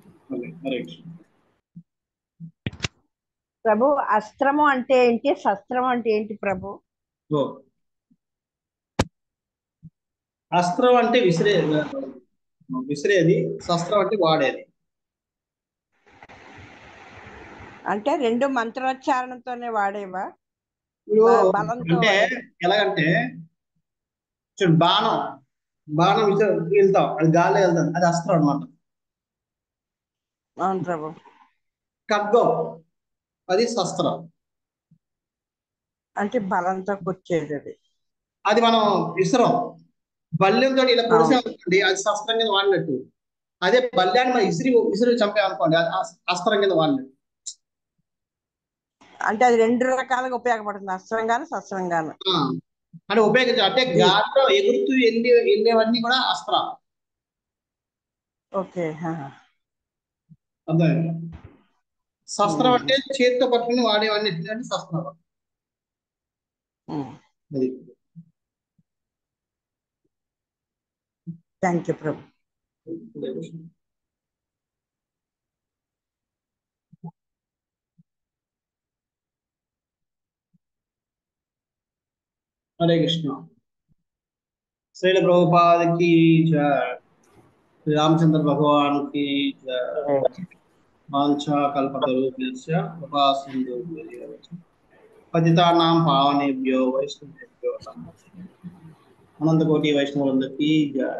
హరే కృష్ణ. ప్రభు, అస్త్రము అంటే ఏంటి, శస్త్రం అంటే ఏంటి ప్రభు? అస్త్రం అంటే విసిరేది, శస్త్రం అంటే వాడేది. అంటే 2 మంత్రోచ్చారణతోనే వాడేవా? అంటే ఎలాగంటే చూడు, బాణం వెళ్తాం, అది గాల్లో వెళ్తాం, అది అస్త్రం అనమాట. అవును ప్రభు. ఖడ్గం అది శస్త్రం, అంటే బలంతో కూర్చేది. అది మనం విసరం. బల్యంతో ఇలా పొడిసామనుకోండి, అది శస్త్రం కింద వాడినట్టు. అదే బల్యాన్ని మనం విసిరి చంపామనుకోండి, అది అస్త్రం కింద వాడినట్టు. అంటే అది 2 రకాలుగా ఉపయోగపడుతుంది, అస్త్రంగాను శస్త్రంగాను. అంటే ఉపయోగించాలి అంటే గాల్లో ఎగురుతూ వెళ్ళేవన్నీ కూడా అస్త్రాలు. ఓకే, అర్థమైంది. శస్త్రం అంటే చేతితో పట్టుకుని వాడేవన్నీ అంటే శస్త్రాలు. థ్యాంక్ యూ ప్రభు. హరే కృష్ణ. శ్రీల ప్రభుపాద की जय, श्री रामचंद्र भगवान की जय. वांछा कल्पतरुभ्यश्च कृपा सिन्धुभ्यैव च पतितानां पावनेभ्यो वैष्णवेभ्यो नमः. अनंत कोटि वैष्णववृंद की जय.